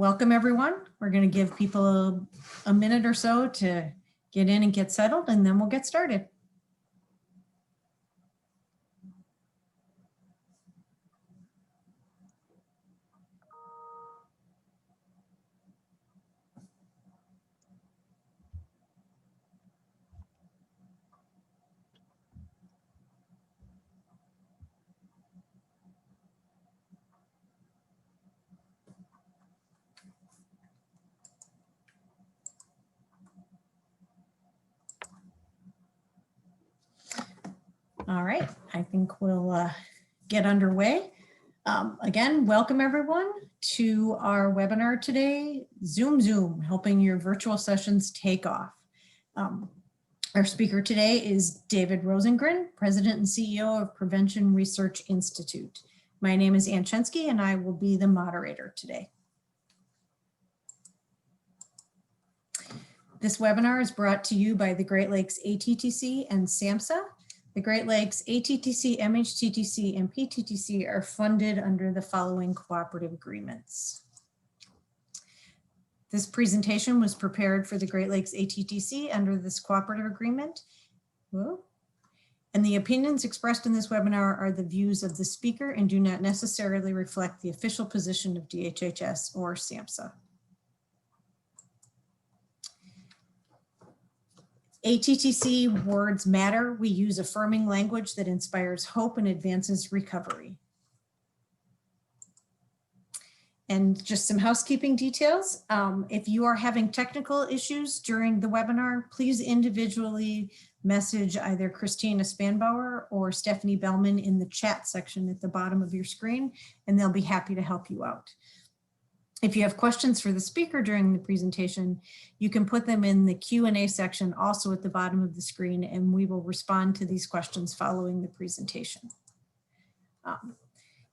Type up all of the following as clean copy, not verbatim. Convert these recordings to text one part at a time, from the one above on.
Welcome, everyone. We're going to give people a minute or so to get in and get settled, and then we'll get started. All right, I think we'll get underway. Again, welcome everyone to our webinar today, Zoom, helping your virtual sessions take off. Our speaker today is David Rosengren, President and CEO of Prevention Research Institute. My name is Ann Chensky and I will be the moderator today. This webinar is brought to you by the Great Lakes ATTC and SAMHSA. The Great Lakes ATTC, MHTTC, and PTTC are funded under the following cooperative agreements. This presentation was prepared for the Great Lakes ATTC under this cooperative agreement. And the opinions expressed in this webinar are the views of the speaker and do not necessarily reflect the official position of DHHS or SAMHSA. ATTC words matter. We use affirming language that inspires hope and advances recovery. And just some housekeeping details. If you are having technical issues during the webinar, please individually message either Christina Spanbauer or Stephanie Bellman in the chat section at the bottom of your screen, and they'll be happy to help you out. If you have questions for the speaker during the presentation, you can put them in the Q&A section also at the bottom of the screen, and we will respond to these questions following the presentation.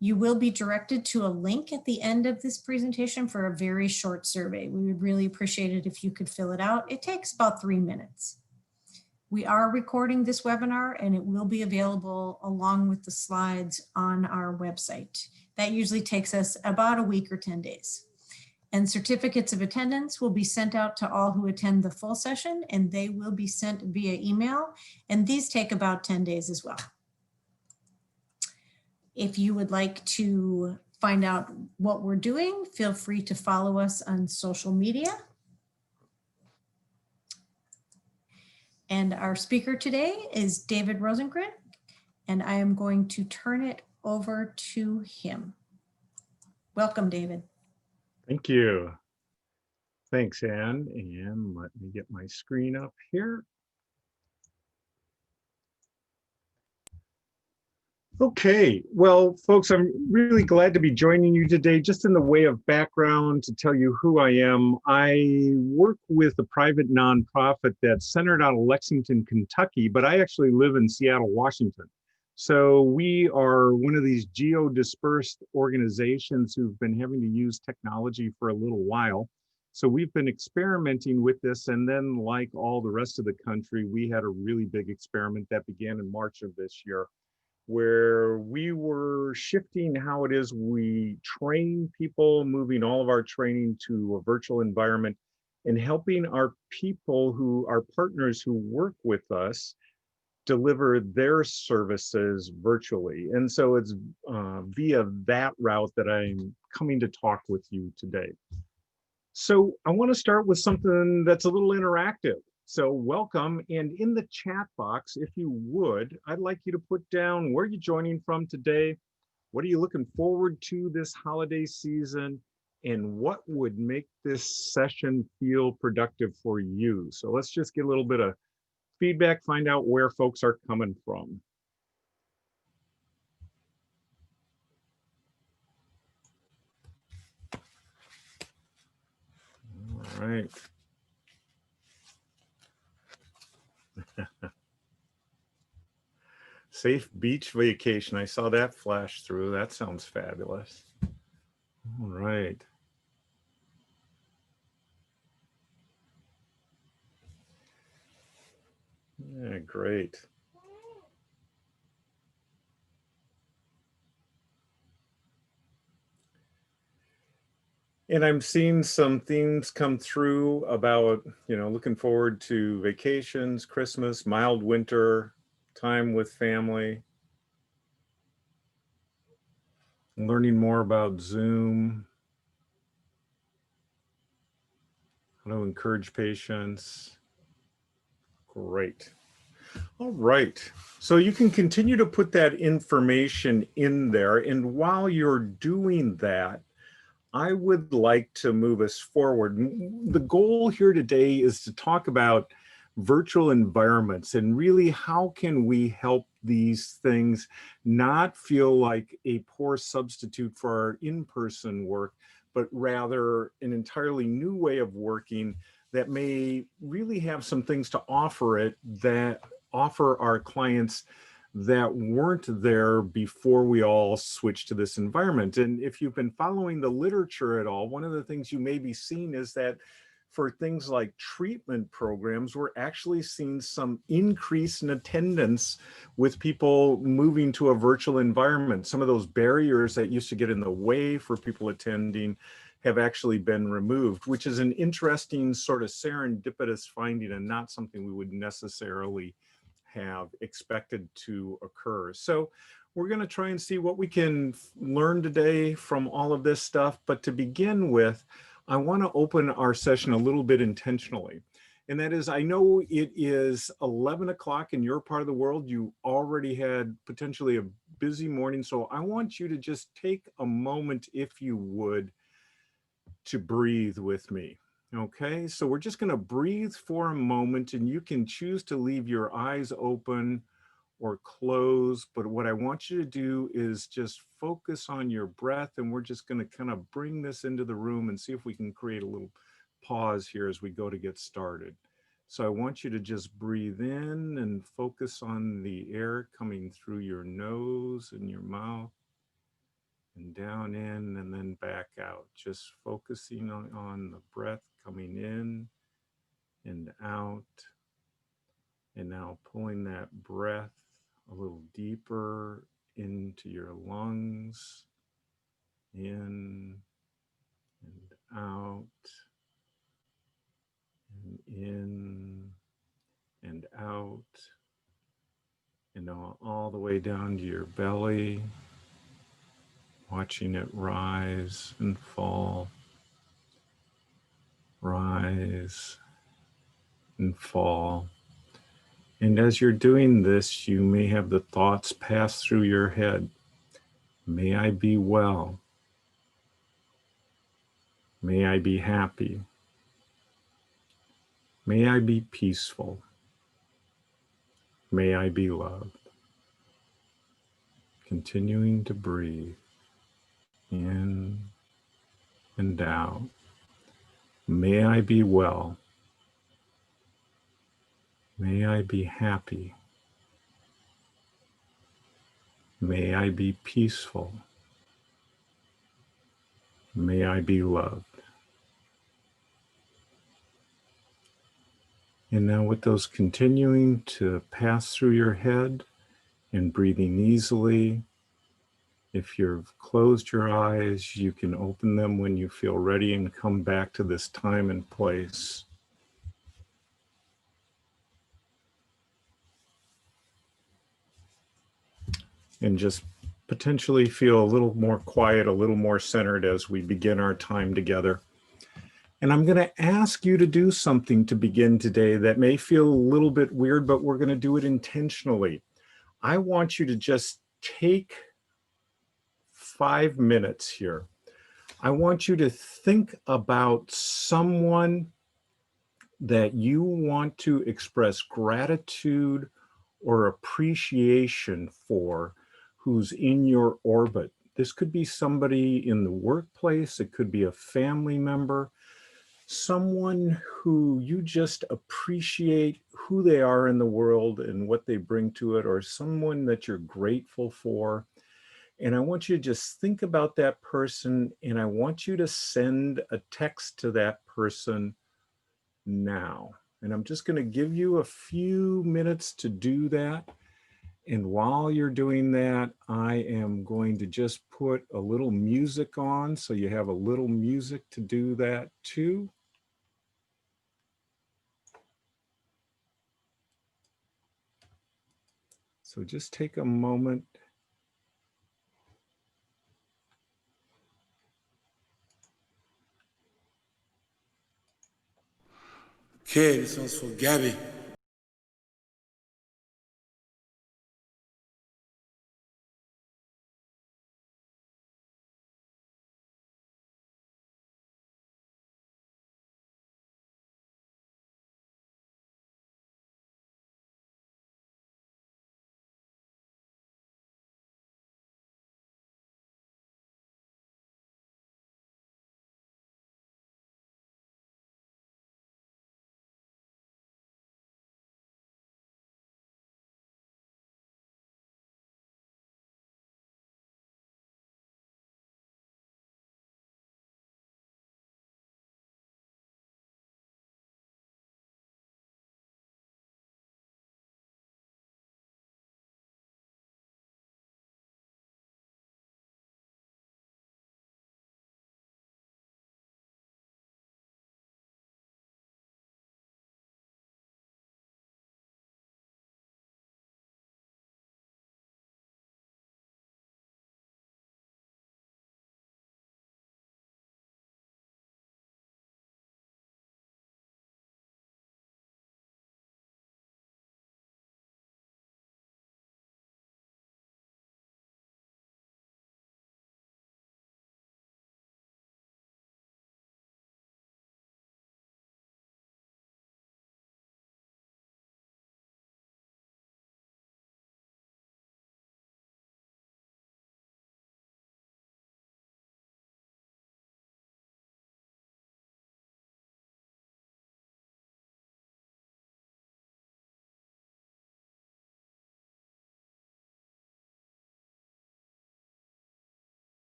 You will be directed to a link at the end of this presentation for a very short survey. We would really appreciate it if you could fill it out. It takes about 3 minutes. We are recording this webinar and it will be available along with the slides on our website. That usually takes us about a week or 10 days. And certificates of attendance will be sent out to all who attend the full session, and they will be sent via email, and these take about 10 days as well. If you would like to find out what we're doing, feel free to follow us on social media. And our speaker today is David Rosengren, and I am going to turn it over to him. Welcome, David. Thank you. Thanks, Ann. And let me get my screen up here. Okay, well, folks, I'm really glad to be joining you today. Just in the way of background to tell you who I am, I work with a private nonprofit that's centered out of Lexington, Kentucky, but I actually live in Seattle, Washington. So we are one of these geo-dispersed organizations who've been having to use technology for a little while. So we've been experimenting with this, and then like all the rest of the country, we had a really big experiment that began in March of this year, where we were shifting how it is we train people, moving all of our training to a virtual environment, and helping our people who are partners who work with us deliver their services virtually. And so it's via that route that I'm coming to talk with you today. So I want to start with something that's a little interactive. So welcome, and in the chat box, if you would, I'd like you to put down where you're joining from today, what are you looking forward to this holiday season, and what would make this session feel productive for you. So let's just get a little bit of feedback, find out where folks are coming from. All right. Safe beach vacation. I saw that flash through. That sounds fabulous. All right. Yeah, great. And I'm seeing some themes come through about, looking forward to vacations, Christmas, mild winter, time with family, learning more about Zoom, how to encourage patients. Great. All right. So you can continue to put that information in there. And while you're doing that, I would like to move us forward. The goal here today is to talk about virtual environments and really how can we help these things not feel like a poor substitute for our in-person work, but rather an entirely new way of working that may really have some things to offer our clients that weren't there before we all switched to this environment. And if you've been following the literature at all, one of the things you may be seeing is that for things like treatment programs, we're actually seeing some increase in attendance with people moving to a virtual environment. Some of those barriers that used to get in the way for people attending have actually been removed, which is an interesting sort of serendipitous finding and not something we would necessarily have expected to occur. So we're going to try and see what we can learn today from all of this stuff. But to begin with, I want to open our session a little bit intentionally. And that is, I know it is 11 o'clock in your part of the world. You already had potentially a busy morning. So I want you to just take a moment, if you would, to breathe with me. Okay, so we're just going to breathe for a moment, and you can choose to leave your eyes open or closed. But what I want you to do is just focus on your breath, and we're just going to kind of bring this into the room and see if we can create a little pause here as we go to get started. So I want you to just breathe in and focus on the air coming through your nose and your mouth, and down in and then back out, just focusing on the breath coming in and out. And now pulling that breath a little deeper into your lungs, in and out, and in and out, and now all the way down to your belly, watching it rise and fall, rise and fall. And as you're doing this, you may have the thoughts pass through your head. May I be well. May I be happy. May I be peaceful. May I be loved. Continuing to breathe in and out. May I be well. May I be happy. May I be peaceful. May I be loved. And now with those continuing to pass through your head and breathing easily, if you've closed your eyes, you can open them when you feel ready and come back to this time and place. And just potentially feel a little more quiet, a little more centered as we begin our time together. And I'm going to ask you to do something to begin today that may feel a little bit weird, but we're going to do it intentionally. I want you to just take 5 minutes here. I want you to think about someone that you want to express gratitude or appreciation for who's in your orbit. This could be somebody in the workplace, it could be a family member, someone who you just appreciate who they are in the world and what they bring to it, or someone that you're grateful for. And I want you to just think about that person, and I want you to send a text to that person now. And I'm just going to give you a few minutes to do that. And while you're doing that, I am going to just put a little music on, so you have a little music to do that too. So just take a moment. Okay, this one's for Gabby.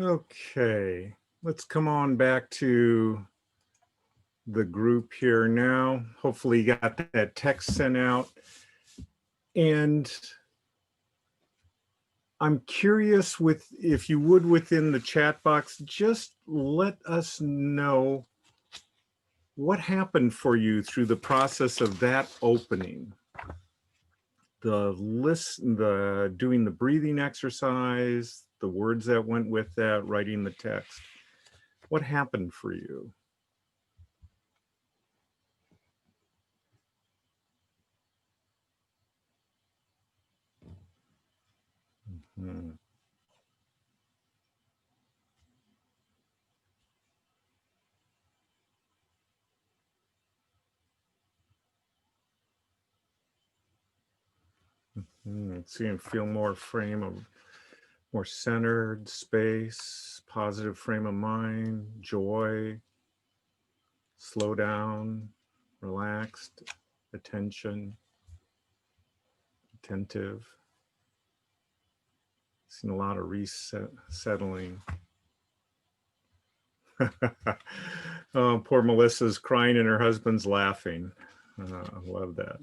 Okay, let's come on back to the group here now. Hopefully you got that text sent out. And I'm curious, if you would, within the chat box, just let us know what happened for you through the process of that opening. The doing the breathing exercise, the words that went with that, writing the text. What happened for you? Hmm. See and feel more more centered space, positive frame of mind, joy, slow down, relaxed, attentive. Seen a lot of settling. Oh, poor Melissa's crying and her husband's laughing. I love that.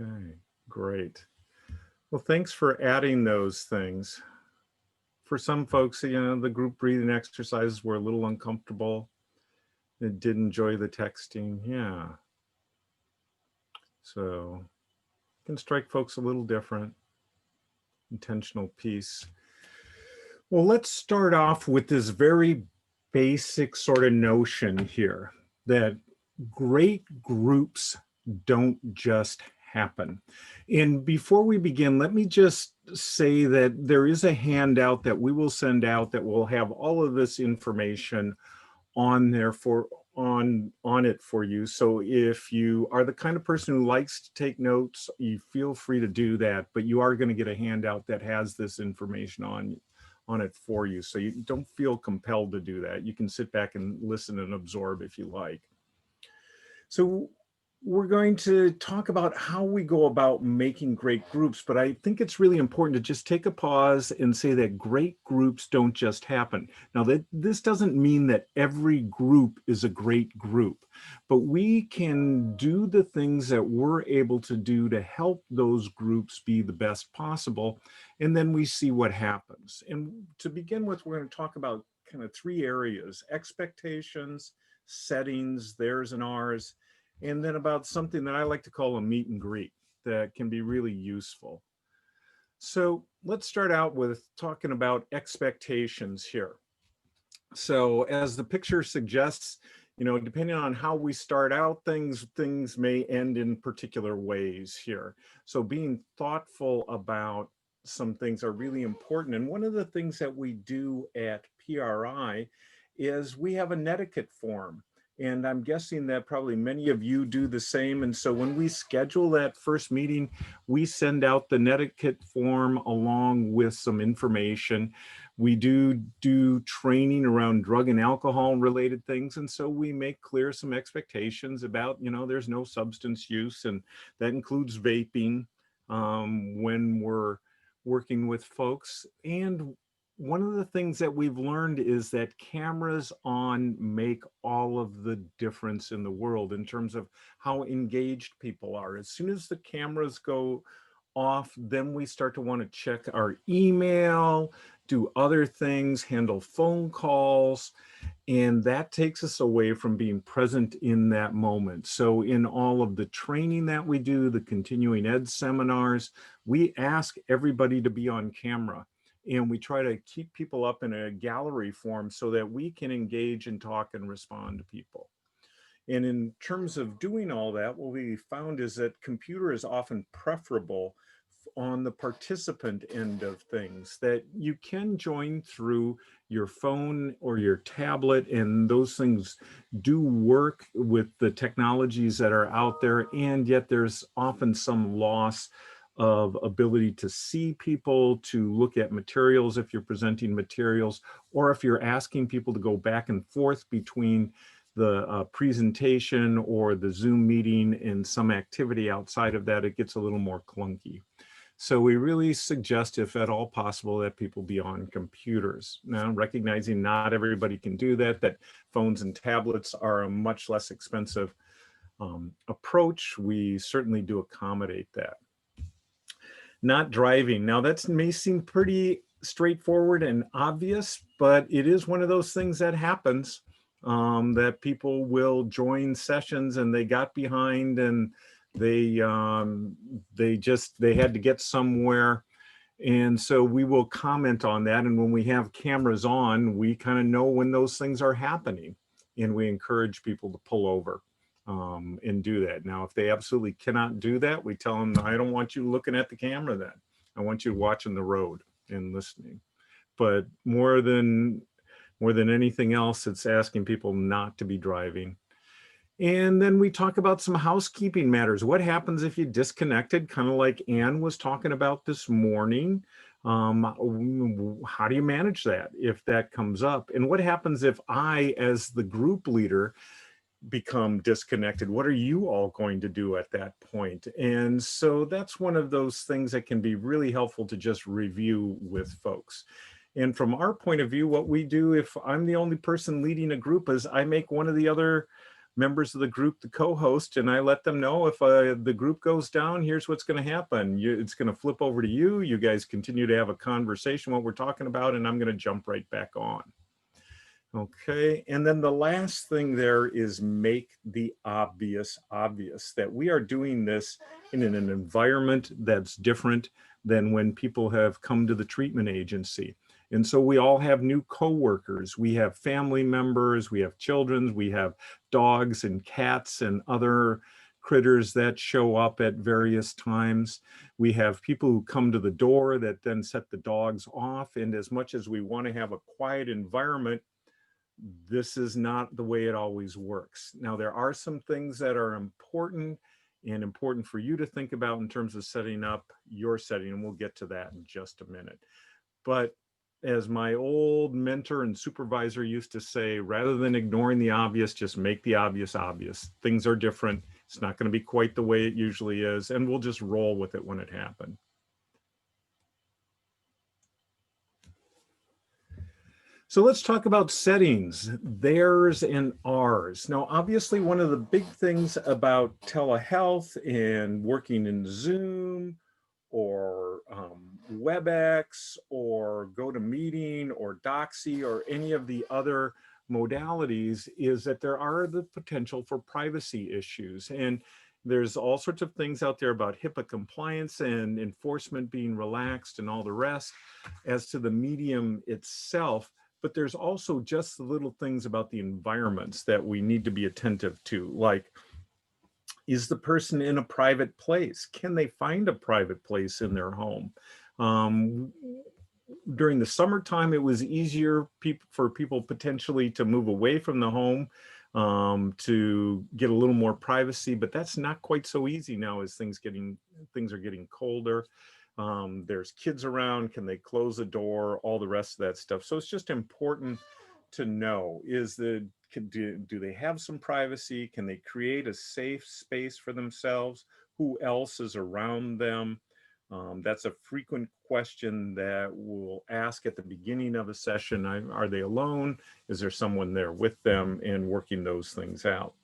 Okay, great. Well, thanks for adding those things. For some folks, the group breathing exercises were a little uncomfortable. They did enjoy the texting. Yeah. So Can strike folks a little different. Intentional piece. Well, let's start off with this very basic sort of notion here that great groups don't just happen. And before we begin, let me just say that there is a handout that we will send out that will have all of this information on there on it for you. So if you are the kind of person who likes to take notes, you feel free to do that, but you are going to get a handout that has this information on it for you. So you don't feel compelled to do that. You can sit back and listen and absorb if you like. So we're going to talk about how we go about making great groups, but I think it's really important to just take a pause and say that great groups don't just happen. Now, this doesn't mean that every group is a great group, but we can do the things that we're able to do to help those groups be the best possible, and then we see what happens. And to begin with, we're going to talk about kind of three areas: expectations, settings, theirs and ours, and then about something that I like to call a meet and greet that can be really useful. So let's start out with talking about expectations here. So as the picture suggests, depending on how we start out, things may end in particular ways here. So being thoughtful about some things are really important. And one of the things that we do at PRI is we have a netiquette form. And I'm guessing that probably many of you do the same. And so when we schedule that first meeting, we send out the netiquette form along with some information. We do training around drug and alcohol related things. And so we make clear some expectations about, there's no substance use, and that includes vaping when we're working with folks. And one of the things that we've learned is that cameras on make all of the difference in the world in terms of how engaged people are. As soon as the cameras go off, then we start to want to check our email, do other things, handle phone calls, and that takes us away from being present in that moment. So in all of the training that we do, the continuing ed seminars, we ask everybody to be on camera. And we try to keep people up in a gallery form so that we can engage and talk and respond to people. And in terms of doing all that, what we found is that computer is often preferable on the participant end of things, that you can join through your phone or your tablet, and those things do work with the technologies that are out there, and yet there's often some loss of ability to see people, to look at materials if you're presenting materials, or if you're asking people to go back and forth between the presentation or the Zoom meeting and some activity outside of that, it gets a little more clunky. So we really suggest, if at all possible, that people be on computers. Now, recognizing not everybody can do that, that phones and tablets are a much less expensive approach, we certainly do accommodate that. Not driving. Now that may seem pretty straightforward and obvious, but it is one of those things that happens, that people will join sessions and they got behind and they had to get somewhere. And so we will comment on that. And when we have cameras on, we kind of know when those things are happening, and we encourage people to pull over and do that. Now, if they absolutely cannot do that, we tell them, I don't want you looking at the camera then. I want you watching the road and listening. But more than anything else, it's asking people not to be driving. And then we talk about some housekeeping matters. What happens if you disconnected, kind of like Ann was talking about this morning? How do you manage that if that comes up? And what happens if I, as the group leader, become disconnected? What are you all going to do at that point? And so that's one of those things that can be really helpful to just review with folks. And from our point of view, what we do if I'm the only person leading a group is I make one of the other members of the group the co-host, and I let them know if the group goes down, here's what's going to happen. It's going to flip over to you. You guys continue to have a conversation, what we're talking about, and I'm going to jump right back on. Okay, and then the last thing there is make the obvious obvious, that we are doing this in an environment that's different than when people have come to the treatment agency. And so we all have new coworkers, we have family members, we have children, we have dogs and cats and other critters that show up at various times. We have people who come to the door that then set the dogs off. And as much as we want to have a quiet environment, this is not the way it always works. Now, there are some things that are important and important for you to think about in terms of setting up your setting, and we'll get to that in just a minute. But as my old mentor and supervisor used to say, rather than ignoring the obvious, just make the obvious obvious. Things are different. It's not going to be quite the way it usually is, and we'll just roll with it when it happens. So let's talk about settings, theirs and ours. Now, obviously, one of the big things about telehealth and working in Zoom or WebEx or GoToMeeting or Doxy or any of the other modalities is that there are the potential for privacy issues. And there's all sorts of things out there about HIPAA compliance and enforcement being relaxed and all the rest as to the medium itself. But there's also just the little things about the environments that we need to be attentive to, like, is the person in a private place? Can they find a private place in their home? During the summertime, it was easier for people potentially to move away from the home to get a little more privacy, but that's not quite so easy now as things are getting colder. There's kids around, can they close the door, all the rest of that stuff. So it's just important to know, do they have some privacy? Can they create a safe space for themselves? Who else is around them? That's a frequent question that we'll ask at the beginning of a session. Are they alone? Is there someone there with them? And working those things out.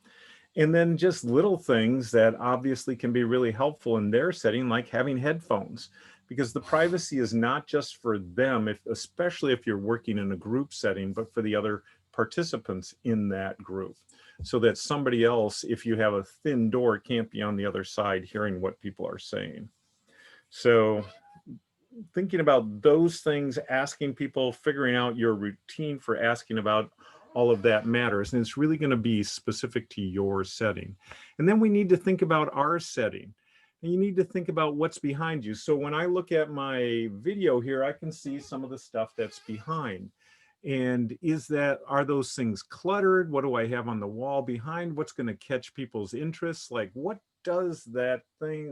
And then just little things that obviously can be really helpful in their setting, like having headphones, because the privacy is not just for them, especially if you're working in a group setting, but for the other participants in that group, so that somebody else, if you have a thin door, can't be on the other side hearing what people are saying. So thinking about those things, asking people, figuring out your routine for asking about all of that matters. And it's really going to be specific to your setting. And then we need to think about our setting. And you need to think about what's behind you. So when I look at my video here, I can see some of the stuff that's behind. And are those things cluttered? What do I have on the wall behind? What's going to catch people's interests? Like, what does that thing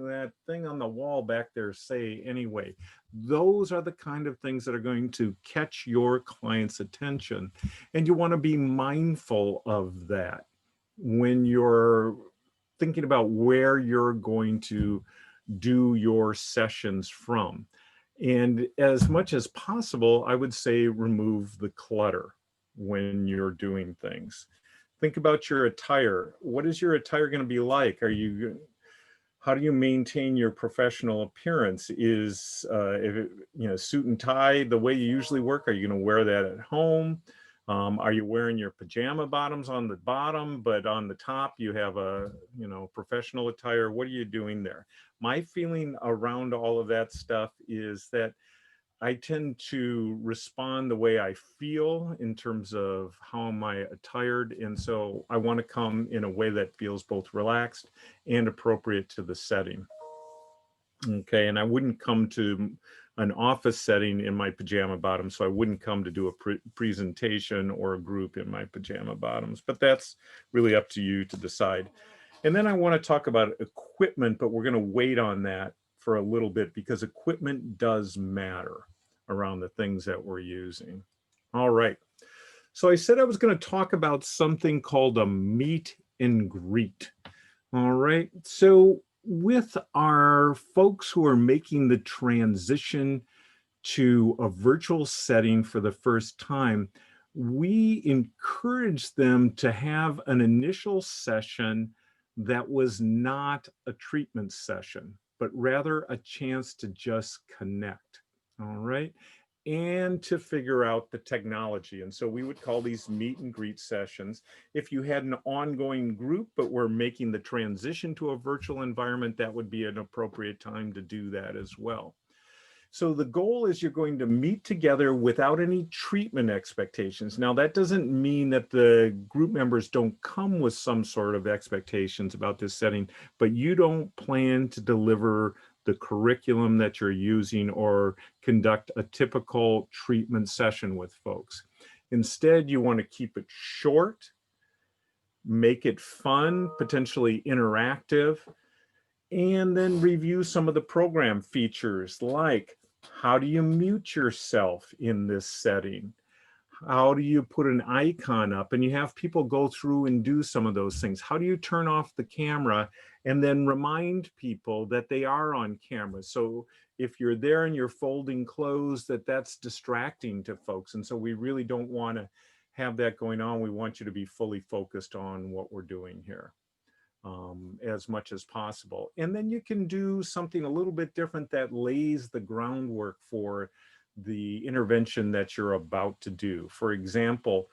on the wall back there say anyway? Those are the kind of things that are going to catch your client's attention. And you want to be mindful of that when you're thinking about where you're going to do your sessions from. And as much as possible, I would say remove the clutter when you're doing things. Think about your attire. What is your attire going to be like? How do you maintain your professional appearance? Is suit and tie the way you usually work? Are you going to wear that at home? Are you wearing your pajama bottoms on the bottom, but on the top you have a professional attire? What are you doing there? My feeling around all of that stuff is that I tend to respond the way I feel in terms of how am I attired. And so I want to come in a way that feels both relaxed and appropriate to the setting. Okay, and I wouldn't come to an office setting in my pajama bottoms, so I wouldn't come to do a presentation or a group in my pajama bottoms, but that's really up to you to decide. And then I want to talk about equipment, but we're going to wait on that for a little bit because equipment does matter around the things that we're using. All right. So I said I was going to talk about something called a meet and greet. All right. So with our folks who are making the transition to a virtual setting for the first time, we encourage them to have an initial session that was not a treatment session, but rather a chance to just connect. All right. and to figure out the technology. And so we would call these meet and greet sessions. If you had an ongoing group, but we're making the transition to a virtual environment, that would be an appropriate time to do that as well. So the goal is you're going to meet together without any treatment expectations. Now, that doesn't mean that the group members don't come with some sort of expectations about this setting, but you don't plan to deliver the curriculum that you're using or conduct a typical treatment session with folks. Instead, you want to keep it short, make it fun, potentially interactive, and then review some of the program features like how do you mute yourself in this setting? How do you put an icon up? And you have people go through and do some of those things. How do you turn off the camera and then remind people that they are on camera? So if you're there and you're folding clothes, that's distracting to folks. And so we really don't want to have that going on. We want you to be fully focused on what we're doing here as much as possible. And then you can do something a little bit different that lays the groundwork for the intervention that you're about to do. For example,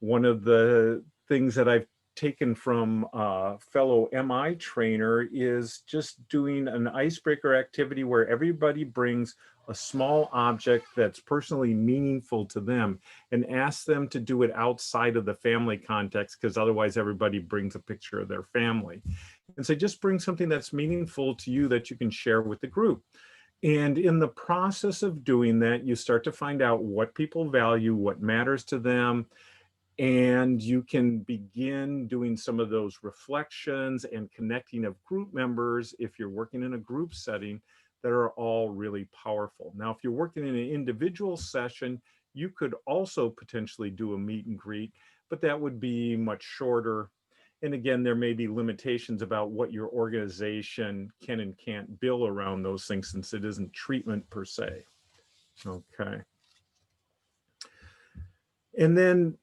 one of the things that I've taken from a fellow MI trainer is just doing an icebreaker activity where everybody brings a small object that's personally meaningful to them and ask them to do it outside of the family context, because otherwise everybody brings a picture of their family. And so just bring something that's meaningful to you that you can share with the group. And in the process of doing that, you start to find out what people value, what matters to them, and you can begin doing some of those reflections and connecting of group members if you're working in a group setting that are all really powerful. Now, if you're working in an individual session, you could also potentially do a meet and greet, but that would be much shorter. And again, there may be limitations about what your organization can and can't bill around those things, since it isn't treatment per se. Okay. And then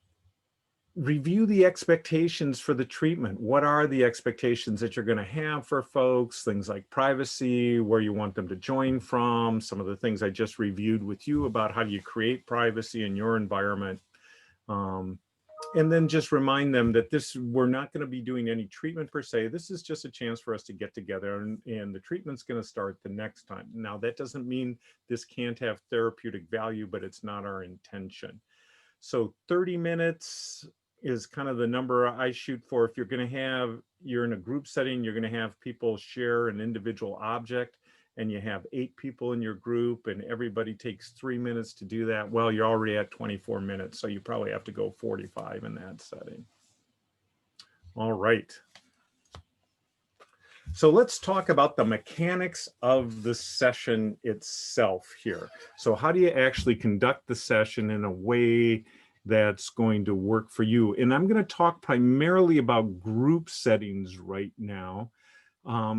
review the expectations for the treatment. What are the expectations that you're going to have for folks? Things like privacy, where you want them to join from, some of the things I just reviewed with you about how do you create privacy in your environment. And then just remind them that we're not going to be doing any treatment per se. This is just a chance for us to get together, and the treatment's going to start the next time. Now, that doesn't mean this can't have therapeutic value, but it's not our intention. So 30 minutes is kind of the number I shoot for. If you're in a group setting, you're going to have people share an individual object, and you have 8 people in your group and everybody takes 3 minutes to do that. Well, you're already at 24 minutes, so you probably have to go 45 in that setting. All right. So let's talk about the mechanics of the session itself here. So how do you actually conduct the session in a way that's going to work for you? And I'm going to talk primarily about group settings right now,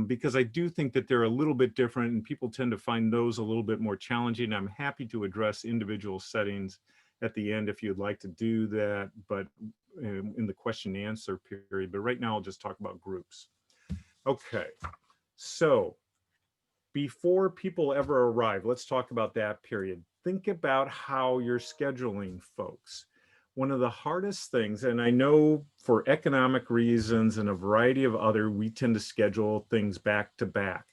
because I do think that they're a little bit different and people tend to find those a little bit more challenging. I'm happy to address individual settings at the end if you'd like to do that, but in the question and answer period. But right now I'll just talk about groups. Okay, so before people ever arrive, let's talk about that period. Think about how you're scheduling folks. One of the hardest things, and I know for economic reasons and a variety of other, we tend to schedule things back to back,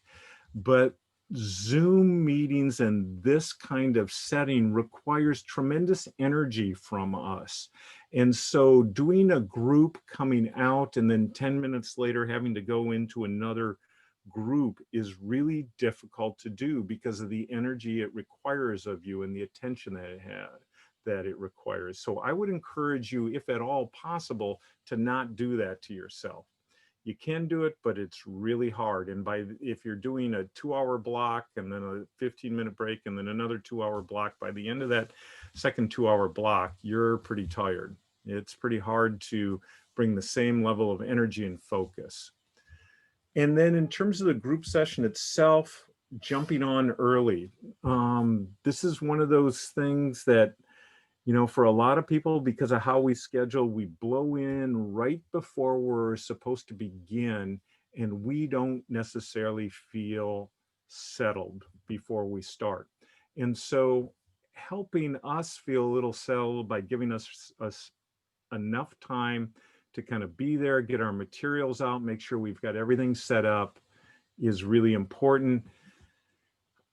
but Zoom meetings and this kind of setting requires tremendous energy from us. And so doing a group coming out and then 10 minutes later having to go into another group is really difficult to do because of the energy it requires of you and the attention that it requires. So I would encourage you, if at all possible, to not do that to yourself. You can do it, but it's really hard. And if you're doing a 2-hour block and then a 15-minute break and then another 2-hour block, by the end of that second 2-hour block, you're pretty tired. It's pretty hard to bring the same level of energy and focus. And then in terms of the group session itself, jumping on early. This is one of those things that, for a lot of people, because of how we schedule, we blow in right before we're supposed to begin, and we don't necessarily feel settled before we start. And so helping us feel a little settled by giving us enough time to kind of be there, get our materials out, make sure we've got everything set up is really important.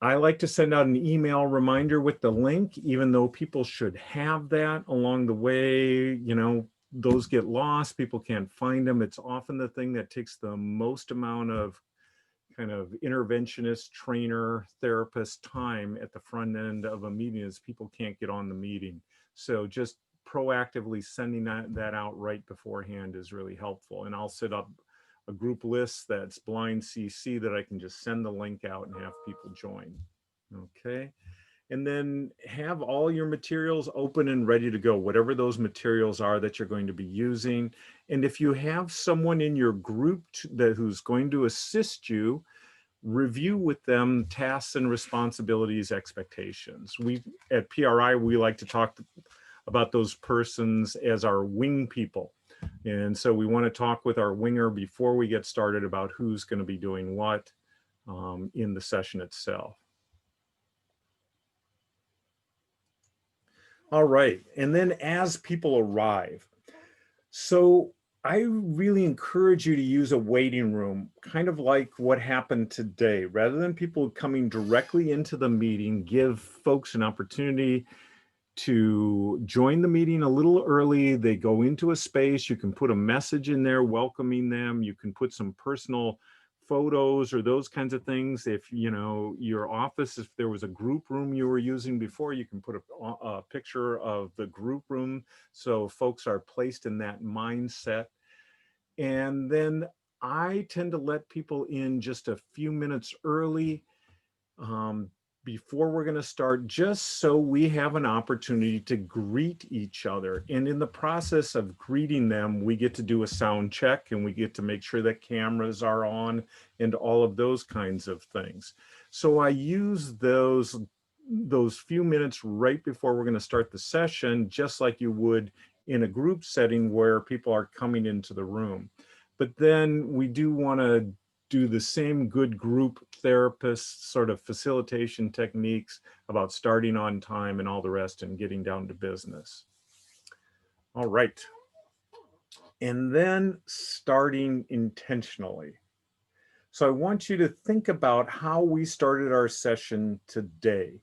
I like to send out an email reminder with the link, even though people should have that along the way. You know, those get lost, people can't find them. It's often the thing that takes the most amount of kind of interventionist, trainer, therapist time at the front end of a meeting is people can't get on the meeting. So just proactively sending that out right beforehand is really helpful. And I'll set up a group list that's blind CC that I can just send the link out and have people join. Okay. And then have all your materials open and ready to go, whatever those materials are that you're going to be using. And if you have someone in your group who's going to assist you, review with them tasks and responsibilities, expectations. We at PRI, we like to talk about those persons as our wing people. And so we want to talk with our winger before we get started about who's going to be doing what in the session itself. All right, and then as people arrive, so I really encourage you to use a waiting room, kind of like what happened today. Rather than people coming directly into the meeting, give folks an opportunity to join the meeting a little early. They go into a space, you can put a message in there welcoming them. You can put some personal photos or those kinds of things. If you know your office, if there was a group room you were using before, you can put a picture of the group room so folks are placed in that mindset. And then I tend to let people in just a few minutes early before we're going to start, just so we have an opportunity to greet each other. And in the process of greeting them, we get to do a sound check and we get to make sure that cameras are on and all of those kinds of things. So I use those few minutes right before we're going to start the session, just like you would in a group setting where people are coming into the room. But then we do want to do the same good group therapist sort of facilitation techniques about starting on time and all the rest and getting down to business. All right. And then starting intentionally. So I want you to think about how we started our session today,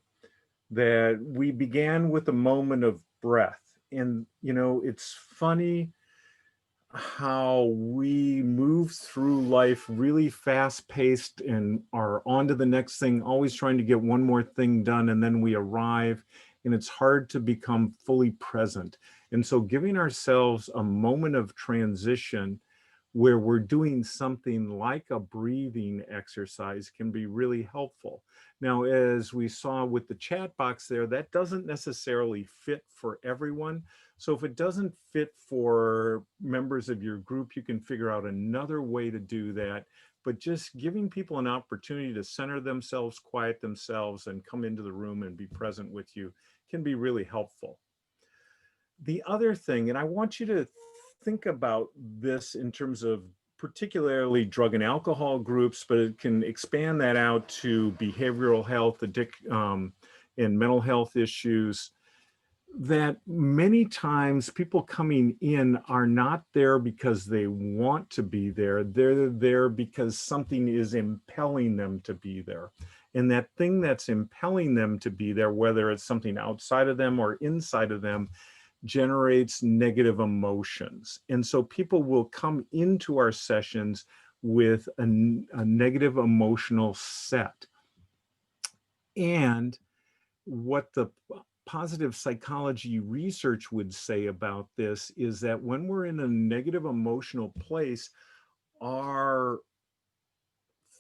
that we began with a moment of breath. And, you know, it's funny how we move through life really fast paced and are on to the next thing, always trying to get one more thing done. And then we arrive and it's hard to become fully present. And so giving ourselves a moment of transition where we're doing something like a breathing exercise can be really helpful. Now, as we saw with the chat box there, that doesn't necessarily fit for everyone. So if it doesn't fit for members of your group, you can figure out another way to do that. But just giving people an opportunity to center themselves, quiet themselves, and come into the room and be present with you can be really helpful. The other thing, and I want you to think about this in terms of particularly drug and alcohol groups, but it can expand that out to behavioral health, and mental health issues, that many times people coming in are not there because they want to be there. They're there because something is impelling them to be there. And that thing that's impelling them to be there, whether it's something outside of them or inside of them, generates negative emotions. And so people will come into our sessions with a negative emotional set. And what the positive psychology research would say about this is that when we're in a negative emotional place, our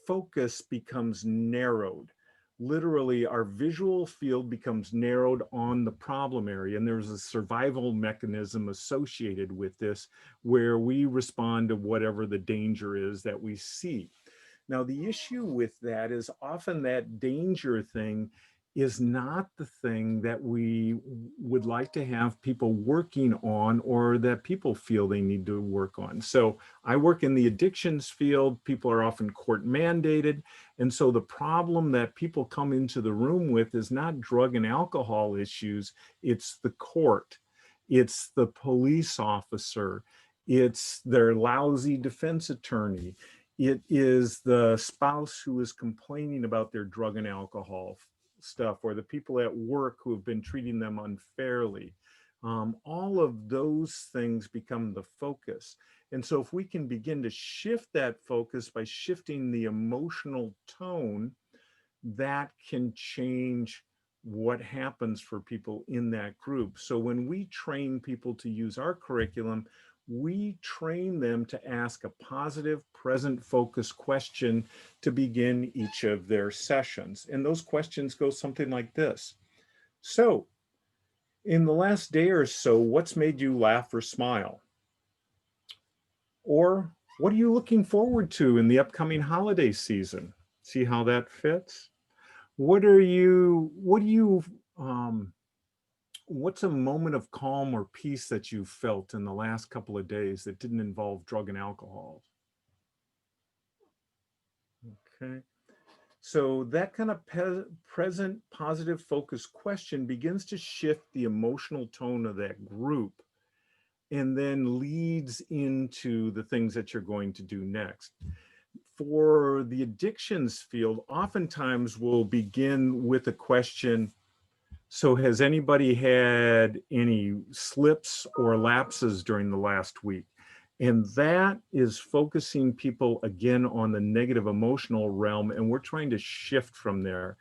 focus becomes narrowed. Literally, our visual field becomes narrowed on the problem area. And there's a survival mechanism associated with this where we respond to whatever the danger is that we see. Now, the issue with that is often that danger thing is not the thing that we would like to have people working on, or that people feel they need to work on. So I work in the addictions field. People are often court mandated. And so the problem that people come into the room with is not drug and alcohol issues. It's the court. It's the police officer. It's their lousy defense attorney. It is the spouse who is complaining about their drug and alcohol stuff, or the people at work who have been treating them unfairly. All of those things become the focus. And so if we can begin to shift that focus by shifting the emotional tone, that can change what happens for people in that group. So when we train people to use our curriculum, we train them to ask a positive, present focus question to begin each of their sessions. And those questions go something like this. So, in the last day or so, what's made you laugh or smile? Or what are you looking forward to in the upcoming holiday season? See how that fits? What's a moment of calm or peace that you felt in the last couple of days that didn't involve drug and alcohol? Okay. So that kind of present positive focus question begins to shift the emotional tone of that group, and then leads into the things that you're going to do next. For the addictions field, oftentimes we'll begin with a question. So has anybody had any slips or lapses during the last week? And that is focusing people again on the negative emotional realm. And we're trying to shift from there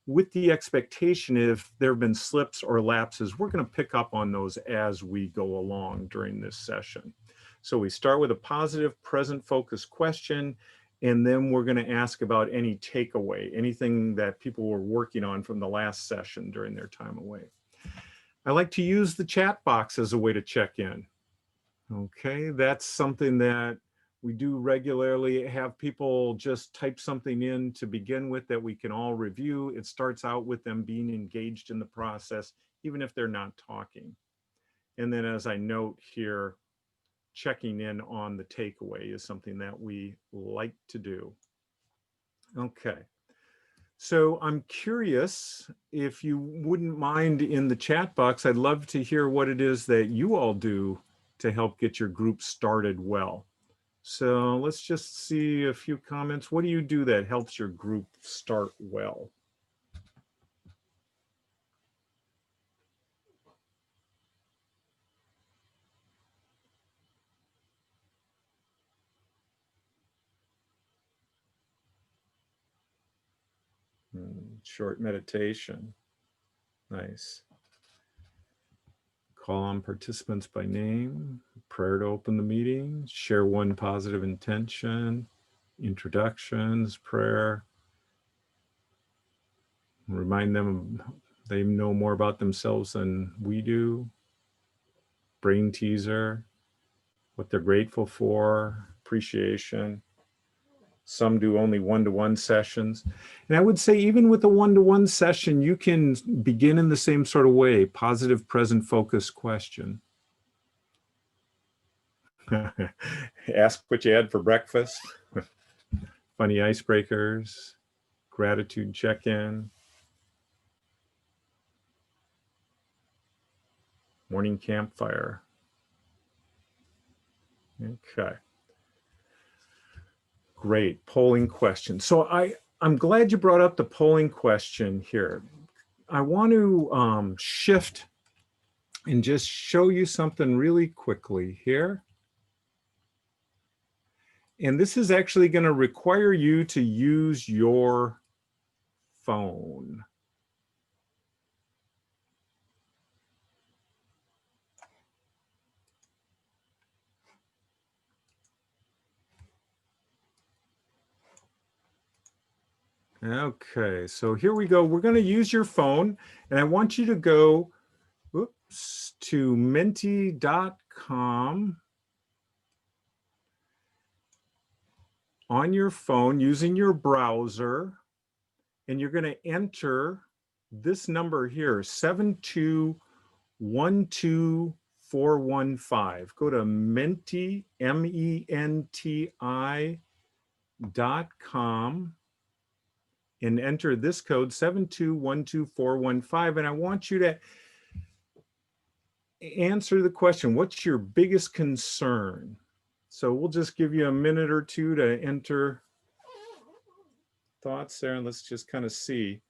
with the expectation, if there have been slips or lapses, we're going to pick up on those as we go along during this session. So we start with a positive present focus question, and then we're going to ask about any takeaway, anything that people were working on from the last session during their time away. I like to use the chat box as a way to check in. Okay, that's something that we do regularly, have people just type something in to begin with that we can all review. It starts out with them being engaged in the process, even if they're not talking. And then as I note here, checking in on the takeaway is something that we like to do. Okay. So I'm curious, if you wouldn't mind, in the chat box, I'd love to hear what it is that you all do to help get your group started well. So let's just see a few comments. What do you do that helps your group start well? Short meditation. Nice. Call on participants by name, prayer to open the meeting, share one positive intention, introductions, prayer. Remind them they know more about themselves than we do. Brain teaser, what they're grateful for, appreciation. Some do only one-to-one sessions. And I would say even with a one-to-one session, you can begin in the same sort of way, positive present focus question. Ask what you had for breakfast. Funny icebreakers, gratitude check-in, morning campfire. Okay. Great, polling question. So I'm glad you brought up the polling question here. I want to shift and just show you something really quickly here. And this is actually going to require you to use your phone. Okay, so here we go. We're going to use your phone, and I want you to go to menti.com on your phone using your browser, and you're going to enter this number here, 7212415. Go to Menti, MENTI.com and enter this code 7212415. And I want you to answer the question, what's your biggest concern? So we'll just give you a minute or two to enter thoughts there, and let's just kind of see.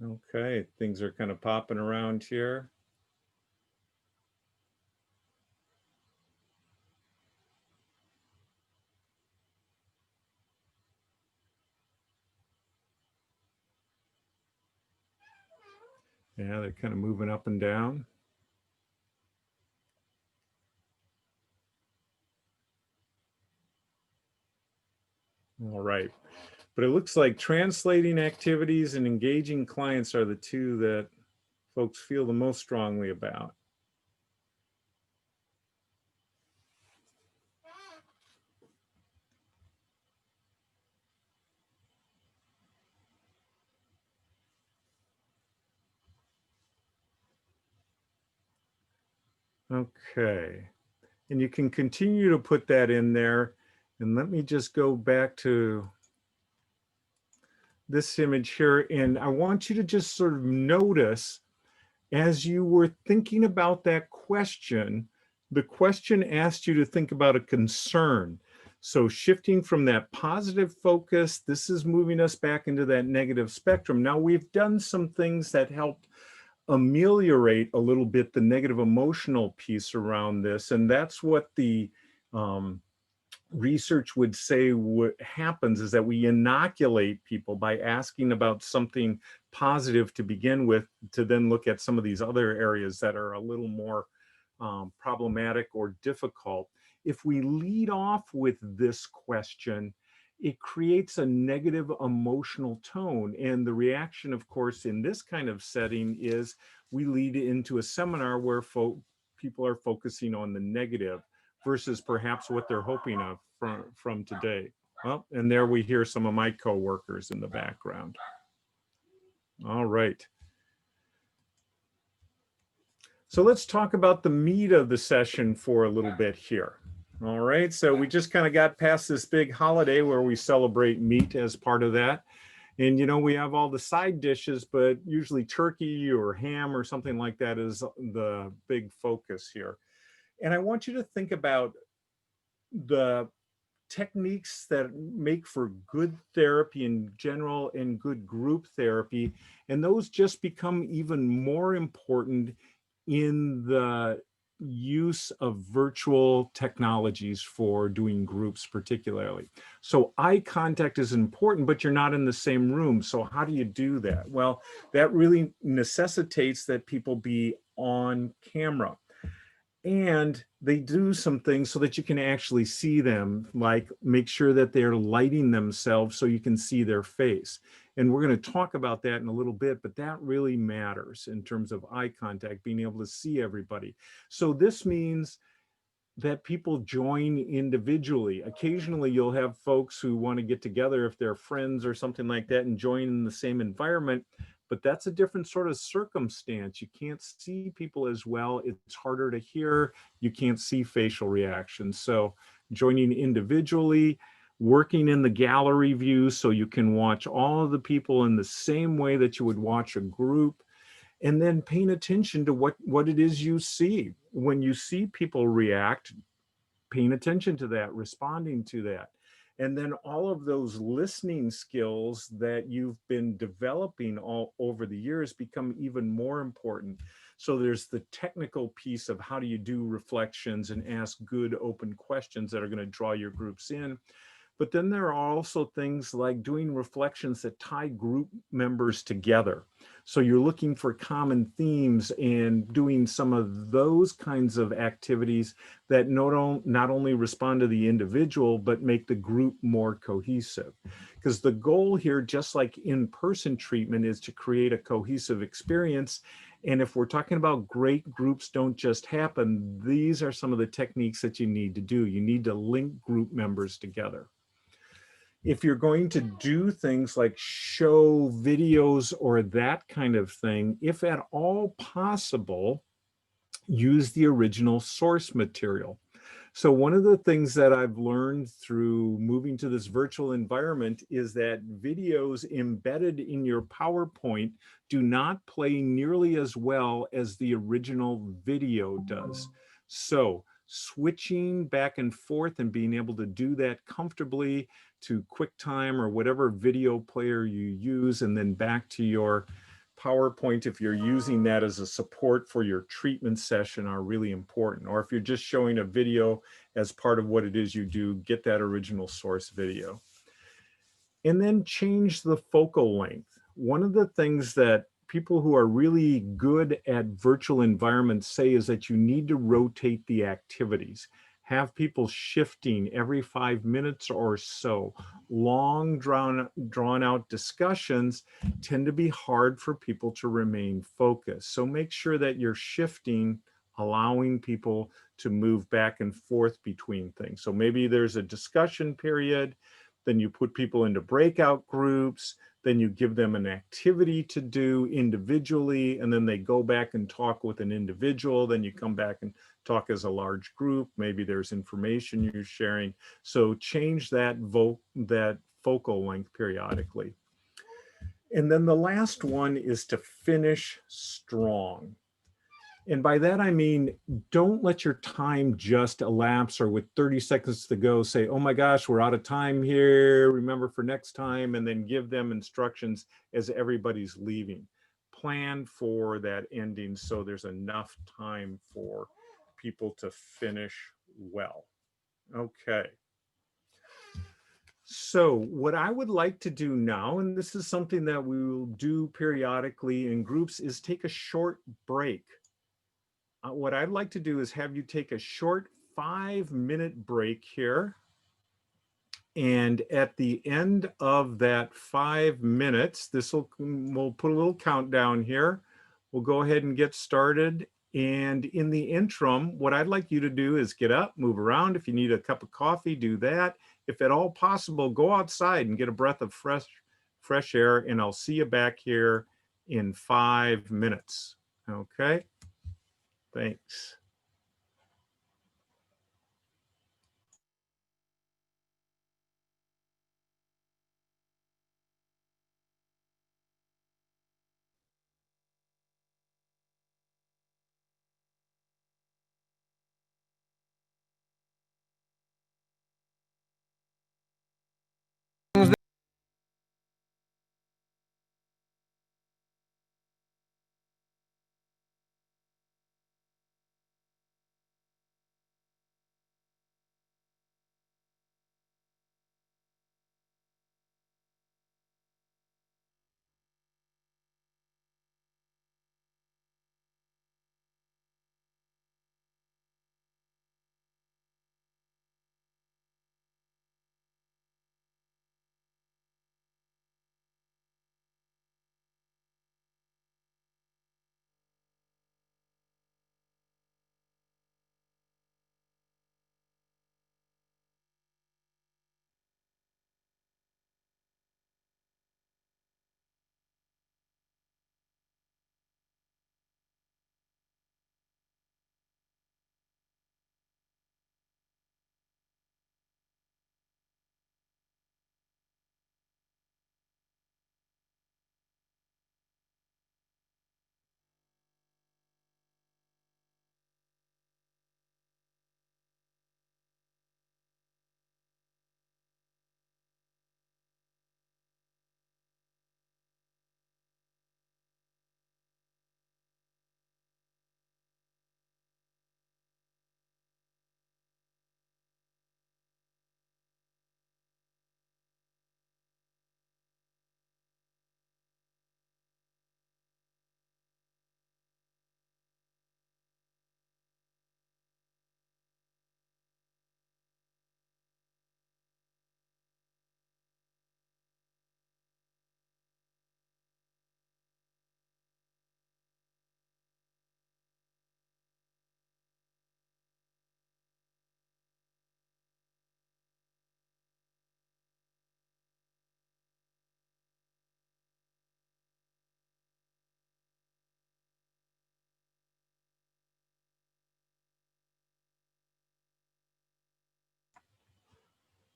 Okay, things are kind of popping around here. Yeah, they're kind of moving up and down. All right. But it looks like translating activities and engaging clients are the two that folks feel the most strongly about. Okay. And you can continue to put that in there. And let me just go back to this image here. And I want you to just sort of notice as you were thinking about that question, the question asked you to think about a concern. So shifting from that positive focus, this is moving us back into that negative spectrum. Now we've done some things that help ameliorate a little bit the negative emotional piece around this. And that's what the research would say what happens is that we inoculate people by asking about something positive to begin with, to then look at some of these other areas that are a little more problematic or difficult. If we lead off with this question, it creates a negative emotional tone. And the reaction, of course, in this kind of setting is we lead into a seminar where people are focusing on the negative versus perhaps what they're hoping of from today. Well, and there we hear some of my coworkers in the background. All right. So let's talk about the meat of the session for a little bit here. All right, so we just kind of got past this big holiday where we celebrate meat as part of that. And, you know, we have all the side dishes, but usually turkey or ham or something like that is the big focus here. And I want you to think about the techniques that make for good therapy in general and good group therapy. And those just become even more important in the use of virtual technologies for doing groups particularly. So eye contact is important, but you're not in the same room. So how do you do that? Well, that really necessitates that people be on camera. And they do some things so that you can actually see them, like make sure that they're lighting themselves so you can see their face. And we're going to talk about that in a little bit, but that really matters in terms of eye contact, being able to see everybody. So this means that people join individually. Occasionally you'll have folks who want to get together if they're friends or something like that and join in the same environment, but that's a different sort of circumstance. You can't see people as well. It's harder to hear. You can't see facial reactions. So joining individually, working in the gallery view so you can watch all of the people in the same way that you would watch a group, and then paying attention to what it is you see. When you see people react, paying attention to that, responding to that. And then all of those listening skills that you've been developing all over the years become even more important. So there's the technical piece of how do you do reflections and ask good open questions that are going to draw your groups in. But then there are also things like doing reflections that tie group members together. So you're looking for common themes and doing some of those kinds of activities that not only respond to the individual, but make the group more cohesive. Because the goal here, just like in-person treatment, is to create a cohesive experience. And if we're talking about great groups don't just happen, these are some of the techniques that you need to do. You need to link group members together. If you're going to do things like show videos or that kind of thing, if at all possible, use the original source material. So one of the things that I've learned through moving to this virtual environment is that videos embedded in your PowerPoint do not play nearly as well as the original video does. So switching back and forth and being able to do that comfortably to QuickTime or whatever video player you use, and then back to your PowerPoint if you're using that as a support for your treatment session, are really important. Or if you're just showing a video as part of what it is you do, get that original source video. And then change the focal length. One of the things that people who are really good at virtual environments say is that you need to rotate the activities. Have people shifting every 5 minutes or so. Long drawn out discussions tend to be hard for people to remain focused. So make sure that you're shifting, allowing people to move back and forth between things. So maybe there's a discussion period, then you put people into breakout groups, then you give them an activity to do individually, and then they go back and talk with an individual, then you come back and talk as a large group. Maybe there's information you're sharing. So change that focal length periodically. And then the last one is to finish strong. And by that, I mean, don't let your time just elapse, or with 30 seconds to go, say, oh my gosh, we're out of time here, remember for next time, and then give them instructions as everybody's leaving. Plan for that ending so there's enough time for people to finish well. Okay. So what I would like to do now, and this is something that we will do periodically in groups, is take a short break. What I'd like to do is have you take a short 5-minute break here. And at the end of that 5 minutes, we'll put a little countdown here. We'll go ahead and get started. And in the interim, what I'd like you to do is get up, move around. If you need a cup of coffee, do that. If at all possible, go outside and get a breath of fresh air. And I'll see you back here in 5 minutes. Okay. Thanks.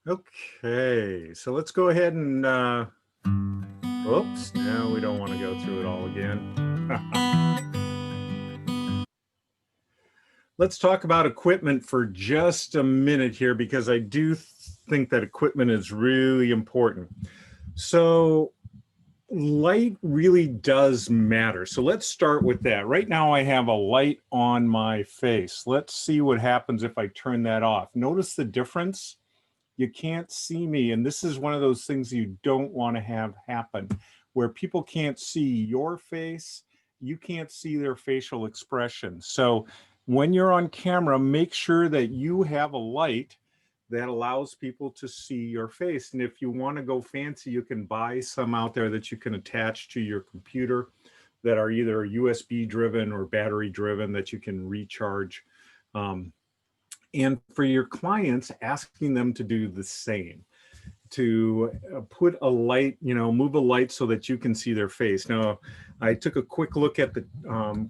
Okay, so let's go ahead and, oops, no, we don't want to go through it all again. Let's talk about equipment for just a minute here, because I do think that equipment is really important. So light really does matter. So let's start with that. Right now I have a light on my face. Let's see what happens if I turn that off. Notice the difference? You can't see me. And this is one of those things you don't want to have happen, where people can't see your face, you can't see their facial expression. So when you're on camera, make sure that you have a light that allows people to see your face. And if you want to go fancy, you can buy some out there that you can attach to your computer that are either USB driven or battery driven that you can recharge. And for your clients, asking them to do the same, to put a light, move a light so that you can see their face. Now, I took a quick look at the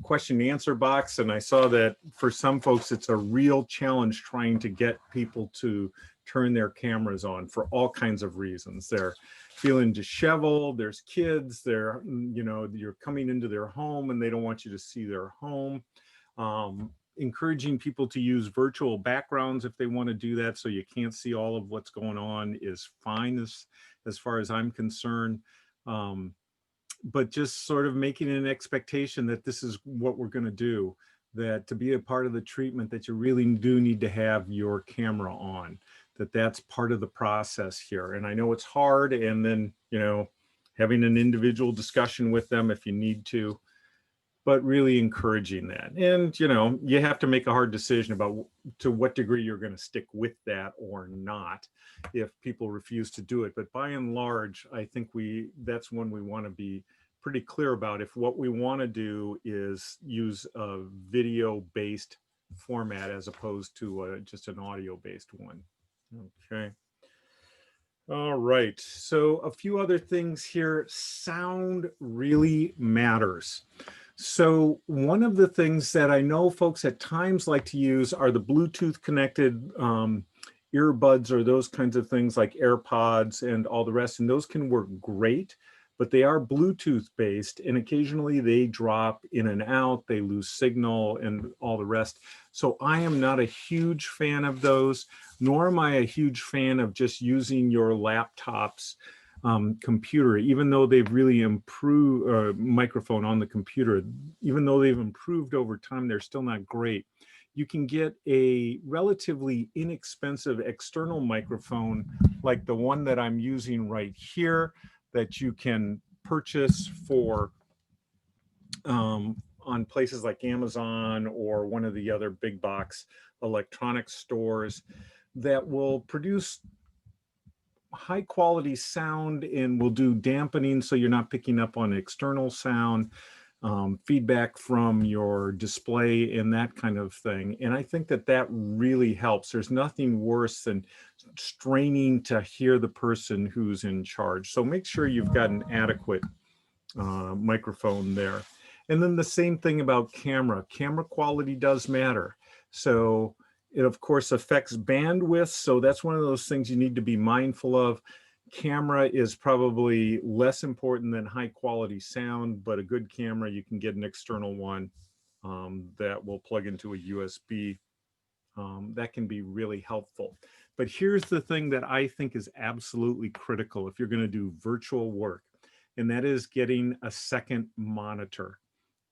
question and answer box, and I saw that for some folks, it's a real challenge trying to get people to turn their cameras on for all kinds of reasons. They're feeling disheveled, there's kids, you're coming into their home and they don't want you to see their home. Encouraging people to use virtual backgrounds if they want to do that so you can't see all of what's going on is fine as far as I'm concerned. But just sort of making an expectation that this is what we're going to do, that to be a part of the treatment that you really do need to have your camera on, that's part of the process here. And I know it's hard, and then, having an individual discussion with them if you need to, but really encouraging that. And, you have to make a hard decision about to what degree you're going to stick with that or not if people refuse to do it. But by and large, I think that's one we want to be pretty clear about. If what we want to do is use a video-based format as opposed to just an audio-based one. Okay. All right. So a few other things here. Sound really matters. So one of the things that I know folks at times like to use are the Bluetooth connected earbuds or those kinds of things like AirPods and all the rest. And those can work great, but they are Bluetooth based, and occasionally they drop in and out, they lose signal and all the rest. So I am not a huge fan of those, nor am I a huge fan of just using your laptop's computer, even though they've really improved microphone on the computer, even though they've improved over time, they're still not great. You can get a relatively inexpensive external microphone like the one that I'm using right here that you can purchase for on places like Amazon or one of the other big box electronics stores that will produce high quality sound and will do dampening so you're not picking up on external sound, feedback from your display and that kind of thing. And I think that really helps. There's nothing worse than straining to hear the person who's in charge. So make sure you've got an adequate microphone there. And then the same thing about camera. Camera quality does matter. So it of course affects bandwidth. So that's one of those things you need to be mindful of. Camera is probably less important than high quality sound, but a good camera, you can get an external one that will plug into a USB. That can be really helpful. But here's the thing that I think is absolutely critical if you're going to do virtual work, and that is getting a second monitor.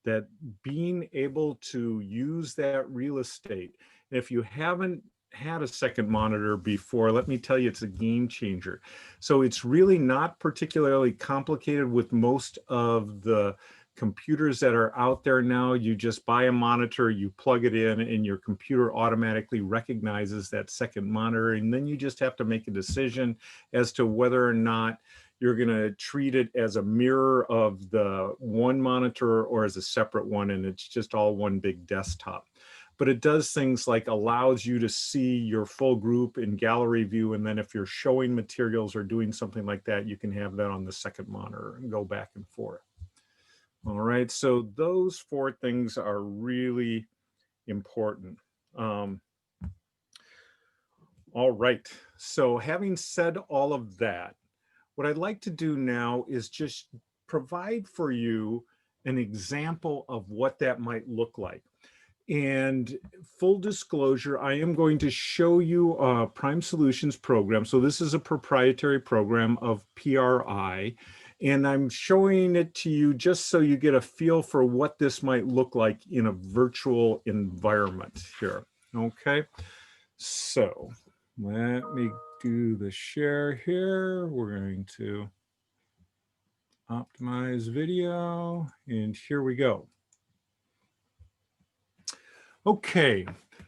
That being able to use that real estate. If you haven't had a second monitor before, let me tell you, it's a game changer. So it's really not particularly complicated with most of the computers that are out there now. You just buy a monitor, you plug it in, and your computer automatically recognizes that second monitor. And then you just have to make a decision as to whether or not you're going to treat it as a mirror of the one monitor or as a separate one, and it's just all one big desktop. But it does things like allows you to see your full group in gallery view, and then if you're showing materials or doing something like that, you can have that on the second monitor and go back and forth. All right, so those four things are really important. All right, So having said all of that, what I'd like to do now is just provide for you an example of what that might look like. And full disclosure, I am going to show you a Prime Solutions program. So this is a proprietary program of PRI, and I'm showing it to you just so you get a feel for what this might look like in a virtual environment here. Okay, so let me do the share here. We're going to optimize video, and here we go. Okay,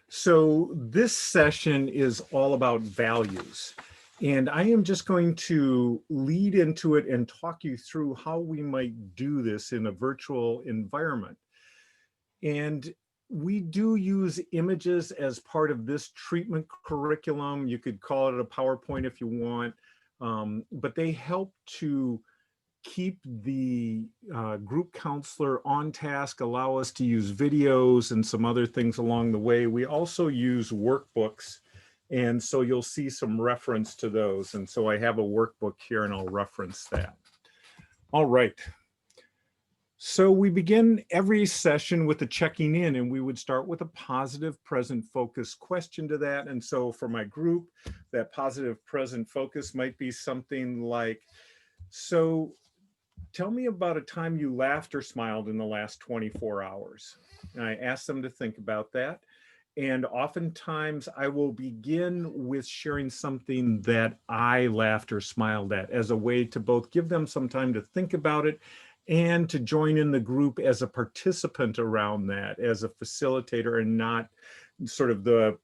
so this session is all about values, and I am just going to lead into it and talk you through how we might do this in a virtual environment. And we do use images as part of this treatment curriculum. You could call it a PowerPoint if you want, but they help to keep the group counselor on task, allow us to use videos and some other things along the way. We also use workbooks, and so you'll see some reference to those. And so I have a workbook here and I'll reference that. All right. So we begin every session with a checking in, and we would start with a positive present focus question to that. And so for my group, that positive present focus might be something like, so tell me about a time you laughed or smiled in the last 24 hours. And I ask them to think about that. And oftentimes I will begin with sharing something that I laughed or smiled at as a way to both give them some time to think about it and to join in the group as a participant around that, as a facilitator and not sort of the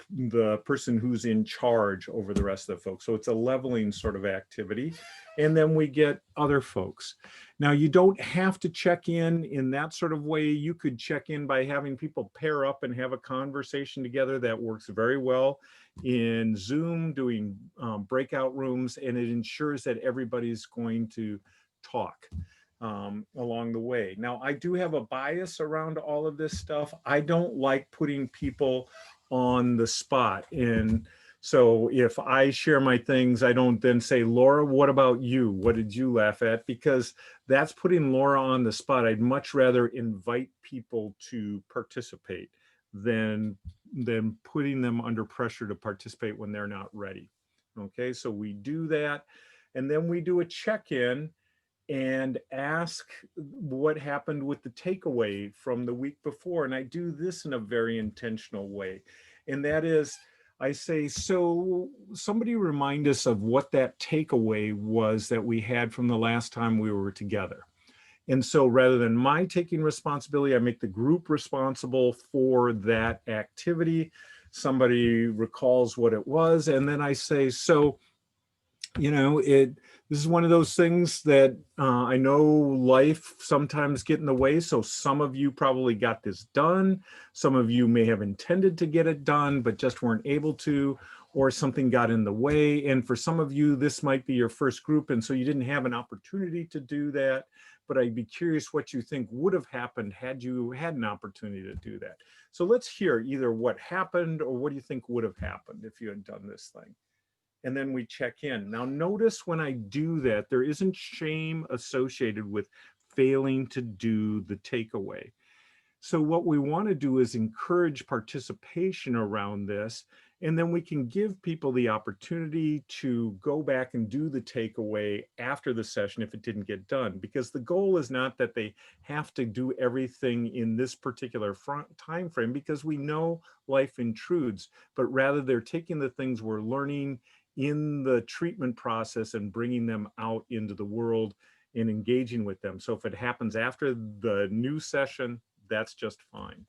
person who's in charge over the rest of the folks. So it's a leveling sort of activity. And then we get other folks. Now, you don't have to check in that sort of way. You could check in by having people pair up and have a conversation together. That works very well in Zoom, doing breakout rooms, and it ensures that everybody's going to talk along the way. Now, I do have a bias around all of this stuff. I don't like putting people on the spot. And so if I share my things, I don't then say, Laura, what about you? What did you laugh at? Because that's putting Laura on the spot. I'd much rather invite people to participate than putting them under pressure to participate when they're not ready. Okay, so we do that. And then we do a check-in and ask what happened with the takeaway from the week before. And I do this in a very intentional way. And that is, I say, so somebody remind us of what that takeaway was that we had from the last time we were together. And so rather than my taking responsibility, I make the group responsible for that activity. Somebody recalls what it was. And then I say, so, you know, this is one of those things that I know life sometimes get in the way. So some of you probably got this done. Some of you may have intended to get it done, but just weren't able to, or something got in the way. And for some of you, this might be your first group. And so you didn't have an opportunity to do that. But I'd be curious what you think would have happened had you had an opportunity to do that. So let's hear either what happened or what do you think would have happened if you had done this thing. And then we check in. Now notice when I do that, there isn't shame associated with failing to do the takeaway. So what we want to do is encourage participation around this, and then we can give people the opportunity to go back and do the takeaway after the session if it didn't get done, because the goal is not that they have to do everything in this particular time frame, because we know life intrudes, but rather they're taking the things we're learning in the treatment process and bringing them out into the world and engaging with them. So if it happens after the new session, that's just fine.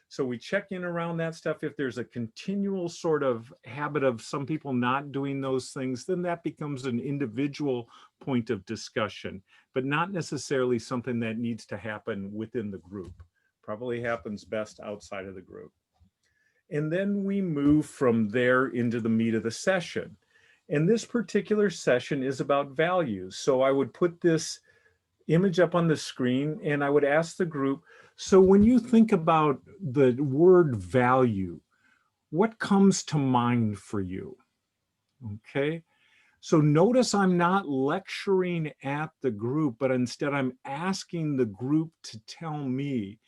So we check in around that stuff. If there's a continual sort of habit of some people not doing those things, then that becomes an individual point of discussion, but not necessarily something that needs to happen within the group. Probably happens best outside of the group. And then we move from there into the meat of the session. And this particular session is about values. So I would put this image up on the screen and I would ask the group, so when you think about the word value, what comes to mind for you? Okay. So notice I'm not lecturing at the group, but instead I'm asking the group to tell me.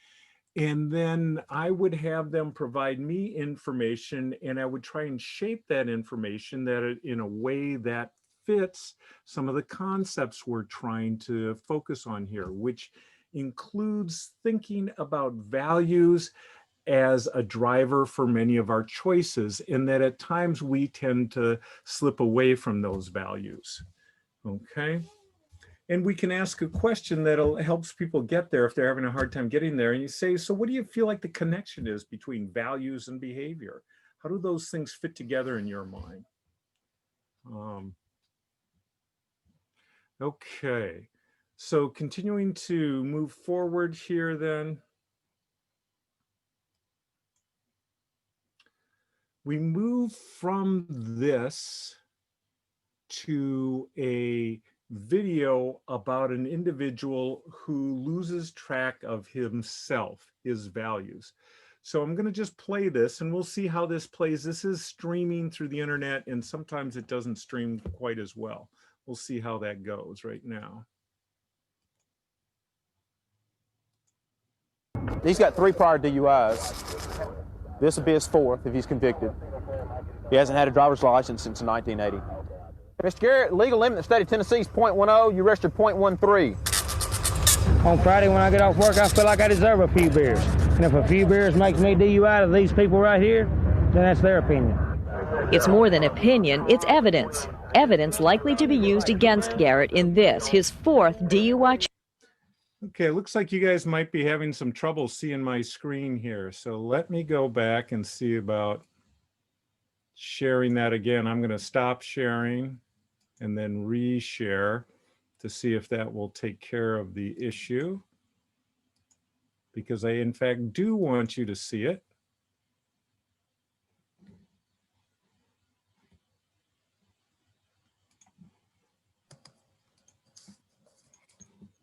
And then I would have them provide me information, and I would try and shape that information in a way that fits some of the concepts we're trying to focus on here, which includes thinking about values as a driver for many of our choices, and that at times we tend to slip away from those values. Okay. And we can ask a question that helps people get there if they're having a hard time getting there. And you say, so what do you feel like the connection is between values and behavior? How do those things fit together in your mind? Okay. So continuing to move forward here then. We move from this to a video about an individual who loses track of himself, his values. So I'm going to just play this and we'll see how this plays. This is streaming through the internet and sometimes it doesn't stream quite as well. We'll see how that goes right now. He's got 3 prior DUIs. This will be his 4th if he's convicted. He hasn't had a driver's license since 1980. Mr. Garrett, legal limit in the state of Tennessee is .10. You registered .13. On Friday when I get off work, I feel like I deserve a few beers. And if a few beers makes me DUI to these people right here, then that's their opinion. It's more than opinion, it's evidence. Evidence likely to be used against Garrett in this, his 4th DUI. Okay, it looks like you guys might be having some trouble seeing my screen here. So let me go back and see about sharing that again. I'm going to stop sharing and then reshare to see if that will take care of the issue, because I in fact do want you to see it.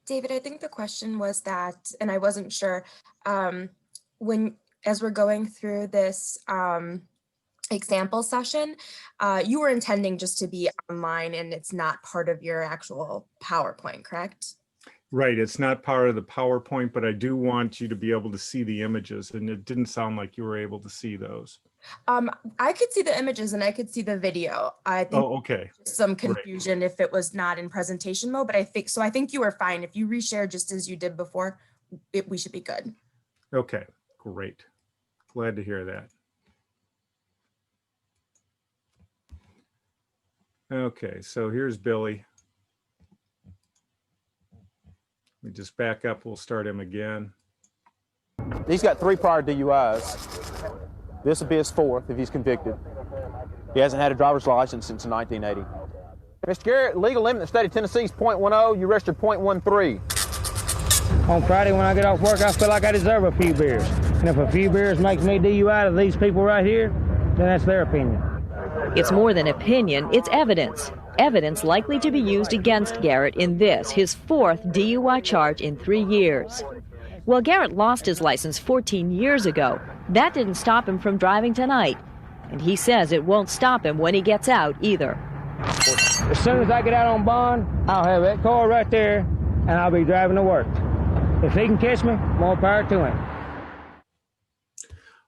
David, I think the question was that, and I wasn't sure, as we're going through this example session, you were intending just to be online and it's not part of your actual PowerPoint, correct? Right, it's not part of the PowerPoint, but I do want you to be able to see the images, and it didn't sound like you were able to see those. I could see the images and I could see the video. I think okay. Some confusion if it was not in presentation mode, but I think you were fine. If you reshare just as you did before, we should be good. Okay, great. Glad to hear that. Okay, so here's Billy. Let me just back up. We'll start him again. He's got 3 prior DUIs. This will be his 4th if he's convicted. He hasn't had a driver's license since 1980. Mr. Garrett, legal limit in the state of Tennessee is .10. You registered .13. On Friday when I get off work, I feel like I deserve a few beers. And if a few beers makes me DUI to these people right here, then that's their opinion. It's more than opinion, it's evidence. Evidence likely to be used against Garrett in this, his 4th DUI charge in 3 years. Well, Garrett lost his license 14 years ago. That didn't stop him from driving tonight. And he says it won't stop him when he gets out either. As soon as I get out on bond, I'll have that car right there and I'll be driving to work. If he can catch me, more power to him.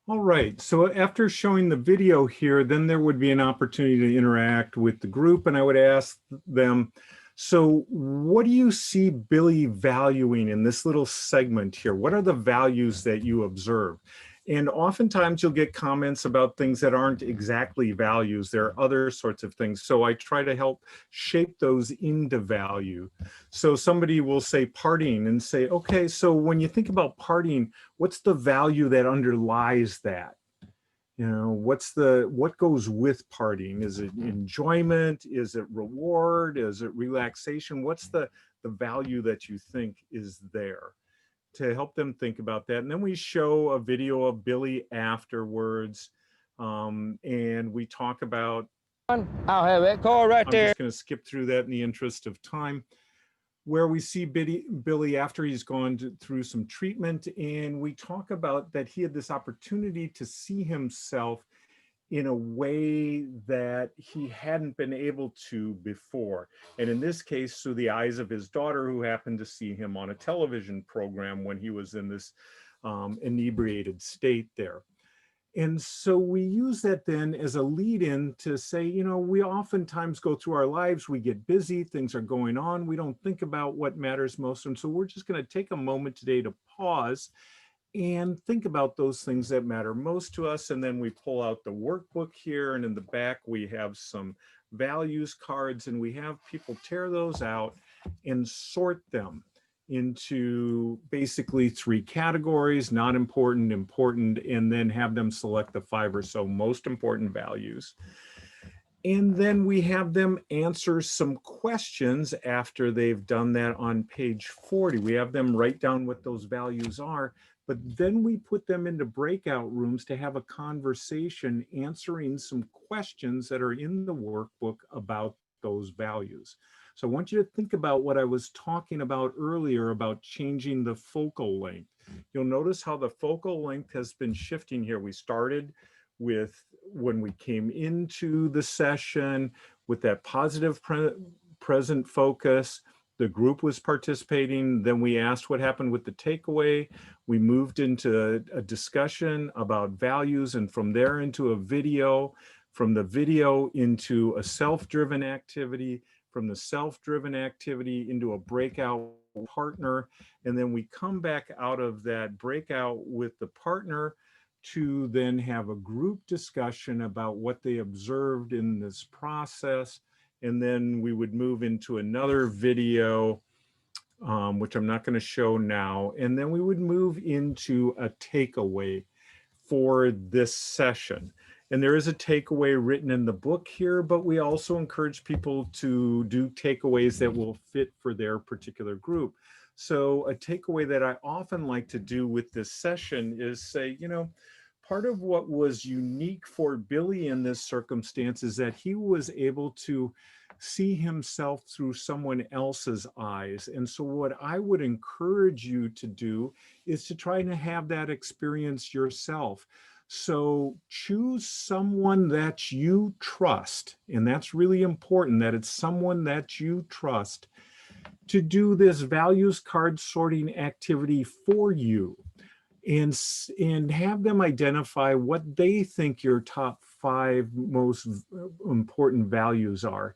All right, so after showing the video here, then there would be an opportunity to interact with the group, and I would ask them, so what do you see Billy valuing in this little segment here? What are the values that you observe? And oftentimes you'll get comments about things that aren't exactly values. There are other sorts of things. So I try to help shape those into value. So somebody will say partying and say, okay, so when you think about partying, what's the value that underlies that? You know, what goes with partying? Is it enjoyment? Is it reward? Is it relaxation? What's the value that you think is there? To help them think about that. And then we show a video of Billy afterwards, and we talk about, I'll have that car right there. I'm just going to skip through that in the interest of time, where we see Billy after he's gone through some treatment, and we talk about that he had this opportunity to see himself in a way that he hadn't been able to before. And in this case, through the eyes of his daughter, who happened to see him on a television program when he was in this inebriated state there. And so we use that then as a lead in to say, you know, we oftentimes go through our lives, we get busy, things are going on, we don't think about what matters most. And so we're just going to take a moment today to pause and think about those things that matter most to us. And then we pull out the workbook here, and in the back we have some values cards, and we have people tear those out and sort them into basically 3 categories: not important, important, and then have them select the 5 or so most important values. And then we have them answer some questions after they've done that on page 40. We have them write down what those values are, but then we put them into breakout rooms to have a conversation answering some questions that are in the workbook about those values. So I want you to think about what I was talking about earlier about changing the focal length. You'll notice how the focal length has been shifting here. We started with, when we came into the session, with that positive present focus. The group was participating. Then we asked what happened with the takeaway. We moved into a discussion about values, and from there into a video, from the video into a self-driven activity, from the self-driven activity into a breakout partner. And then we come back out of that breakout with the partner to then have a group discussion about what they observed in this process. And then we would move into another video, which I'm not going to show now. And then we would move into a takeaway for this session. And there is a takeaway written in the book here, but we also encourage people to do takeaways that will fit for their particular group. So a takeaway that I often like to do with this session is say, you know, part of what was unique for Billy in this circumstance is that he was able to see himself through someone else's eyes. And so what I would encourage you to do is to try to have that experience yourself. So choose someone that you trust, and that's really important, that it's someone that you trust, to do this values card sorting activity for you, and have them identify what they think your top 5 most important values are.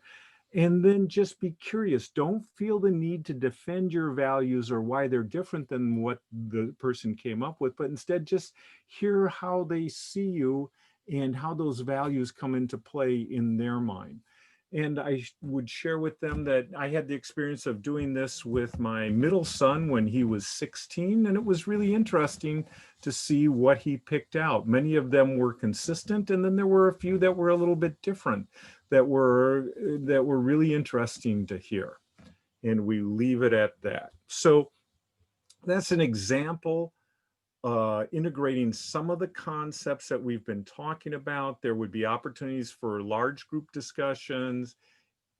And then just be curious. Don't feel the need to defend your values or why they're different than what the person came up with, but instead just hear how they see you and how those values come into play in their mind. And I would share with them that I had the experience of doing this with my middle son when he was 16, and it was really interesting to see what he picked out. Many of them were consistent, and then there were a few that were a little bit different, that were really interesting to hear. And we leave it at that. So that's an example, integrating some of the concepts that we've been talking about. There would be opportunities for large group discussions,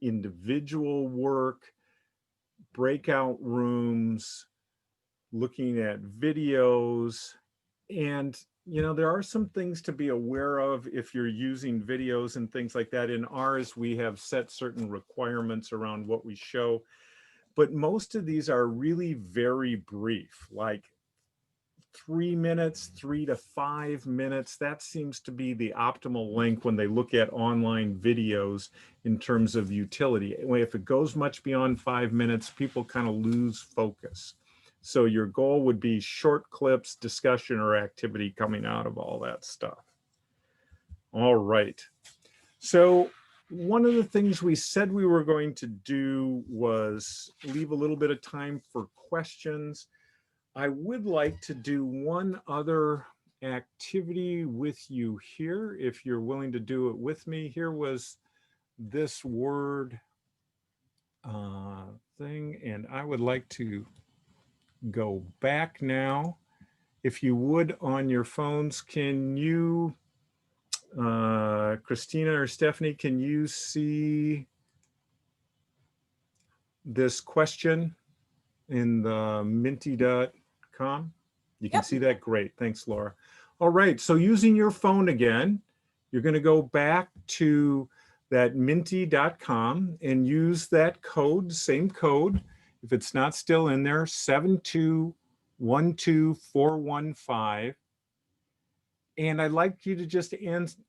individual work, breakout rooms, looking at videos. And, you know, there are some things to be aware of if you're using videos and things like that. In ours, we have set certain requirements around what we show, but most of these are really very brief, like 3 minutes, 3 to 5 minutes. That seems to be the optimal length when they look at online videos in terms of utility. If it goes much beyond 5 minutes, people kind of lose focus. So your goal would be short clips, discussion, or activity coming out of all that stuff. All right. So one of the things we said we were going to do was leave a little bit of time for questions. I would like to do one other activity with you here, if you're willing to do it with me. Here was this word thing, and I would like to go back now. If you would, on your phones, can you, Christina or Stephanie, can you see this question in the minty.com? You can see that? Great. Thanks, Laura. All right. So using your phone again, You're going to go back to that minty.com and use that code, same code. If it's not still in there, 7212415. And I'd like you to just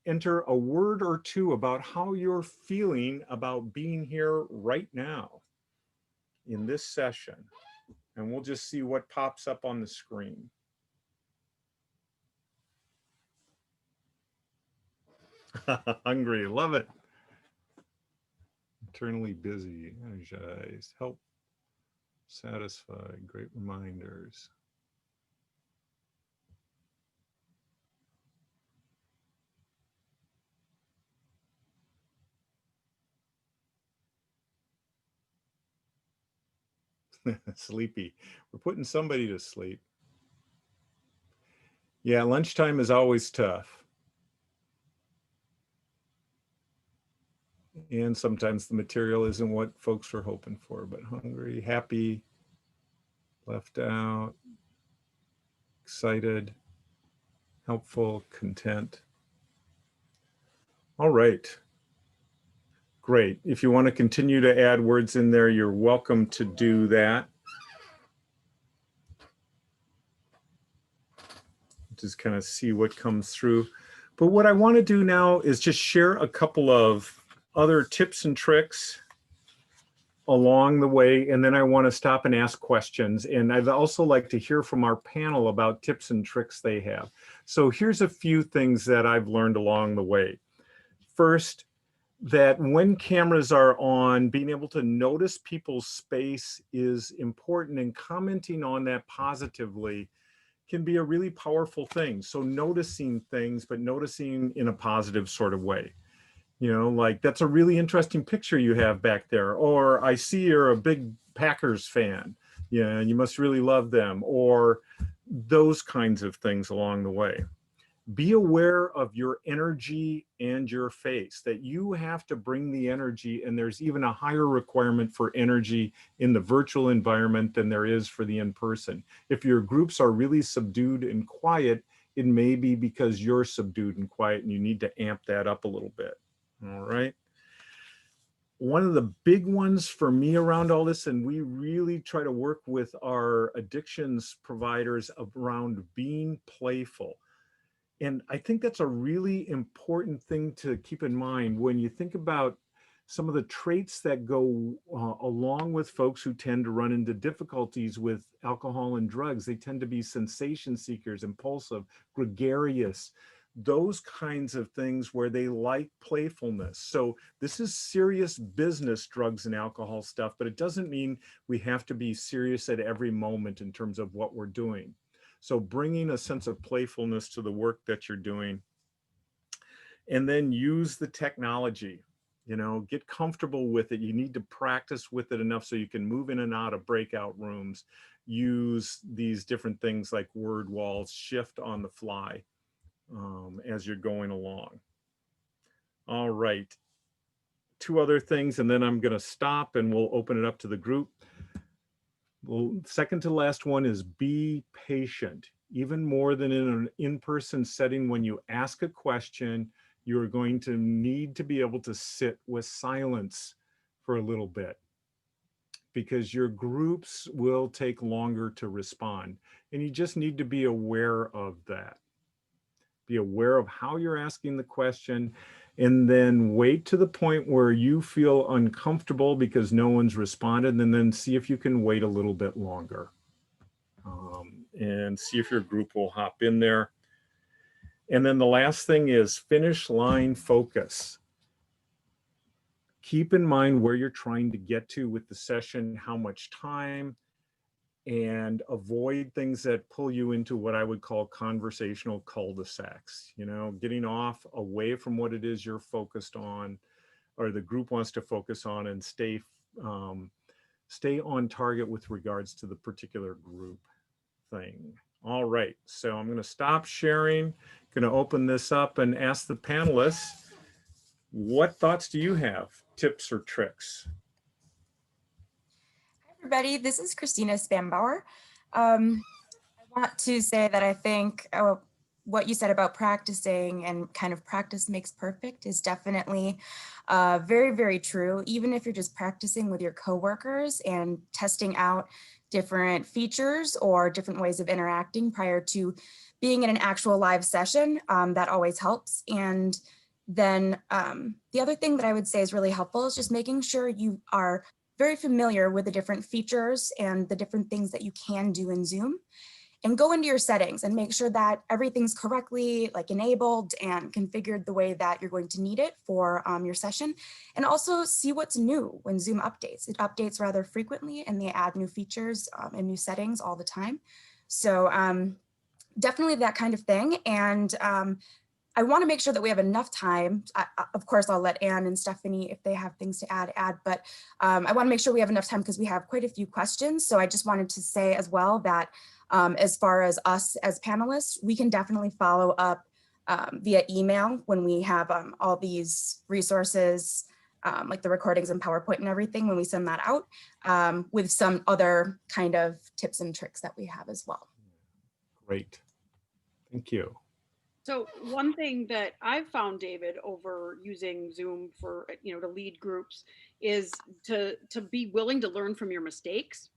enter a word or two about how you're feeling about being here right now in this session. And we'll just see what pops up on the screen. Hungry, love it. Eternally busy, energized, help, satisfied, great reminders. Sleepy. We're putting somebody to sleep. Yeah, lunchtime is always tough. And sometimes the material isn't what folks are hoping for, but hungry, happy, left out, excited, helpful, content. All right. Great. If you want to continue to add words in there, you're welcome to do that. Just kind of see what comes through. But what I want to do now is just share a couple of other tips and tricks along the way, and then I want to stop and ask questions. And I'd also like to hear from our panel about tips and tricks they have. So here's a few things that I've learned along the way. First, that when cameras are on, being able to notice people's space is important, and commenting on that positively can be a really powerful thing. So noticing things, but noticing in a positive sort of way. You know, like, that's a really interesting picture you have back there. Or, I see you're a big Packers fan. Yeah, you must really love them. Or those kinds of things along the way. Be aware of your energy and your face, that you have to bring the energy, and there's even a higher requirement for energy in the virtual environment than there is for the in-person. If your groups are really subdued and quiet, it may be because you're subdued and quiet, and you need to amp that up a little bit. All right. One of the big ones for me around all this, and we really try to work with our addictions providers around being playful. And I think that's a really important thing to keep in mind when you think about some of the traits that go along with folks who tend to run into difficulties with alcohol and drugs. They tend to be sensation seekers, impulsive, gregarious, those kinds of things where they like playfulness. So this is serious business, drugs and alcohol stuff, but it doesn't mean we have to be serious at every moment in terms of what we're doing. So bringing a sense of playfulness to the work that you're doing, and then use the technology, you know, get comfortable with it. You need to practice with it enough so you can move in and out of breakout rooms, use these different things like word walls, shift on the fly as you're going along. All right, 2 other things, and then I'm going to stop and we'll open it up to the group. Well, second to last one is be patient. Even more than in an in-person setting, when you ask a question, you're going to need to be able to sit with silence for a little bit, because your groups will take longer to respond. And you just need to be aware of that. Be aware of how you're asking the question, and then wait to the point where you feel uncomfortable because no one's responded, and then see if you can wait a little bit longer and see if your group will hop in there. And then the last thing is finish line focus. Keep in mind where you're trying to get to with the session, how much time, and avoid things that pull you into what I would call conversational cul-de-sacs, you know, getting off away from what it is you're focused on, or the group wants to focus on, and stay on target with regards to the particular group thing. All right, so I'm going to stop sharing, going to open this up and ask the panelists, what thoughts do you have, tips or tricks? Everybody, this is Christina Spambauer. I want to say that I think what you said about practicing and kind of practice makes perfect is definitely very, very true. Even if you're just practicing with your coworkers and testing out different features or different ways of interacting prior to being in an actual live session, that always helps. And then the other thing that I would say is really helpful is just making sure you are very familiar with the different features and the different things that you can do in Zoom, and go into your settings and make sure that everything's correctly like enabled and configured the way that you're going to need it for your session. And also see what's new when Zoom updates. It updates rather frequently and they add new features and new settings all the time. So definitely that kind of thing. And I want to make sure that we have enough time. Of course, I'll let Anne and Stephanie, if they have things to add, but I want to make sure we have enough time because we have quite a few questions. So I just wanted to say as well that as far as us as panelists, we can definitely follow up via email when we have all these resources, like the recordings and PowerPoint and everything, when we send that out with some other kind of tips and tricks that we have as well. Great. Thank you. So one thing that I've found, David, over using Zoom for, to lead groups is to be willing to learn from your mistakes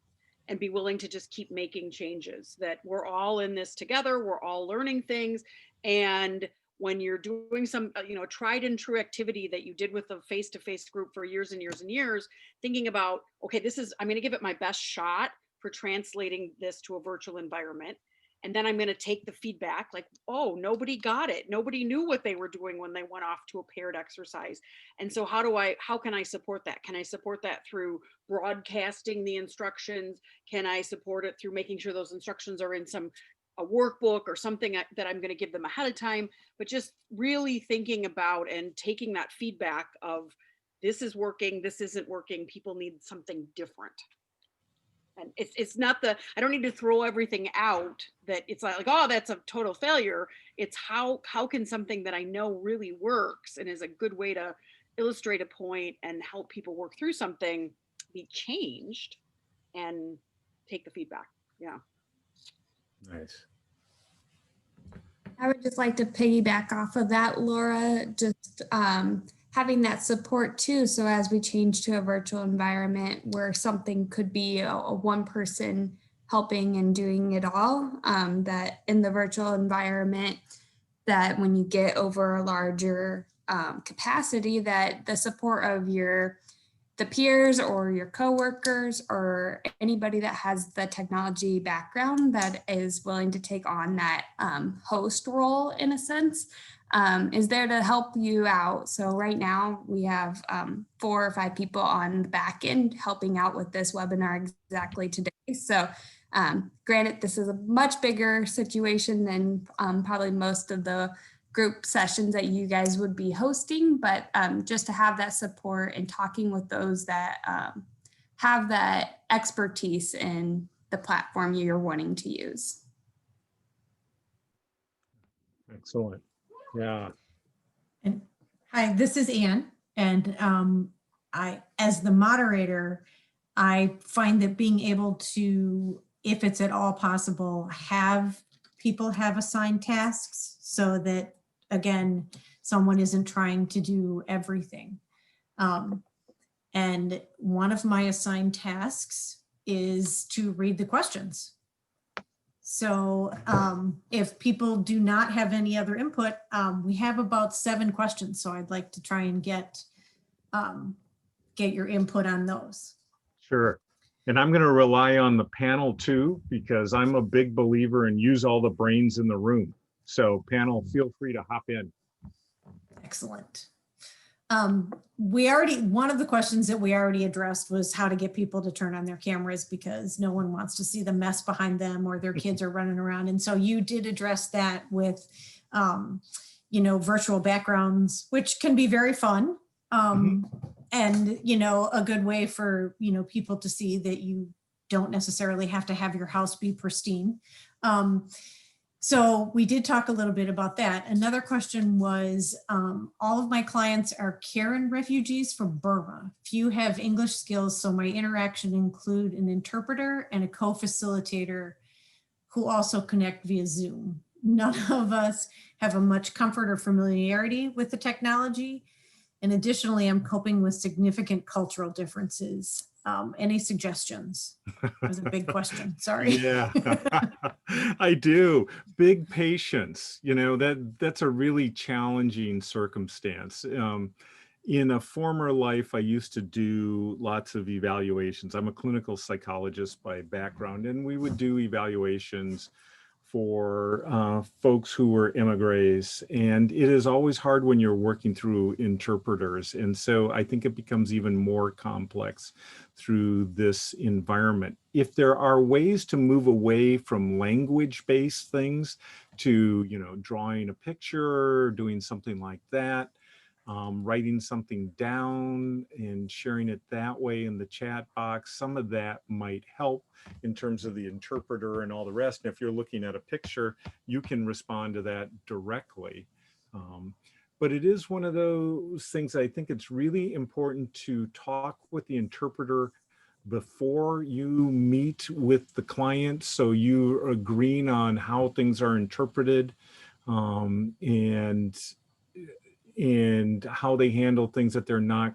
and be willing to just keep making changes, that we're all in this together. We're all learning things. And when you're doing some, tried and true activity that you did with a face-to-face group for years and years and years, thinking about, okay, I'm going to give it my best shot for translating this to a virtual environment. And then I'm going to take the feedback like, oh, nobody got it. Nobody knew what they were doing when they went off to a paired exercise. And so how can I support that? Can I support that through broadcasting the instructions? Can I support it through making sure those instructions are in a workbook or something that I'm going to give them ahead of time? But just really thinking about and taking that feedback of this is working, this isn't working, people need something different. And it's not I don't need to throw everything out that it's like, oh, that's a total failure. It's how can something that I know really works and is a good way to illustrate a point and help people work through something be changed and take the feedback. Yeah. Nice. I would just like to piggyback off of that, Laura, just having that support too. So as we change to a virtual environment where something could be a one person helping and doing it all, that in the virtual environment, that when you get over a larger capacity, that the support of the peers or your coworkers or anybody that has the technology background that is willing to take on that host role in a sense, is there to help you out. So right now we have 4 or 5 people on the back end helping out with this webinar exactly today. So granted, this is a much bigger situation than probably most of the group sessions that you guys would be hosting, but just to have that support and talking with those that have that expertise in the platform you're wanting to use. Excellent. Yeah. And hi, this is Anne. And as the moderator, I find that being able to, if it's at all possible, have people have assigned tasks so that, again, someone isn't trying to do everything. And one of my assigned tasks is to read the questions. So if people do not have any other input, we have about 7 questions. So I'd like to try and get your input on those. Sure. And I'm going to rely on the panel too, because I'm a big believer in use all the brains in the room. So panel, feel free to hop in. Excellent. One of the questions that we already addressed was how to get people to turn on their cameras because no one wants to see the mess behind them or their kids are running around. And so you did address that with, virtual backgrounds, which can be very fun. And, a good way for, people to see that you don't necessarily have to have your house be pristine. So we did talk a little bit about that. Another question was, all of my clients are Karen refugees from Burma. Few have English skills, so my interaction include an interpreter and a co-facilitator who also connect via Zoom. none of us have a much comfort or familiarity with the technology. And additionally, I'm coping with significant cultural differences. Any suggestions? That was a big question, sorry. Yeah, I do. Big patience, that's a really challenging circumstance. In a former life, I used to do lots of evaluations. I'm a clinical psychologist by background, and we would do evaluations for folks who were immigrants. And it is always hard when you're working through interpreters. And so I think it becomes even more complex through this environment. If there are ways to move away from language-based things to, drawing a picture, doing something like that, writing something down and sharing it that way in the chat box, some of that might help in terms of the interpreter and all the rest. And if you're looking at a picture, you can respond to that directly. But it is one of those things I think it's really important to talk with the interpreter before you meet with the client, so you're agreeing on how things are interpreted, and how they handle things that they're not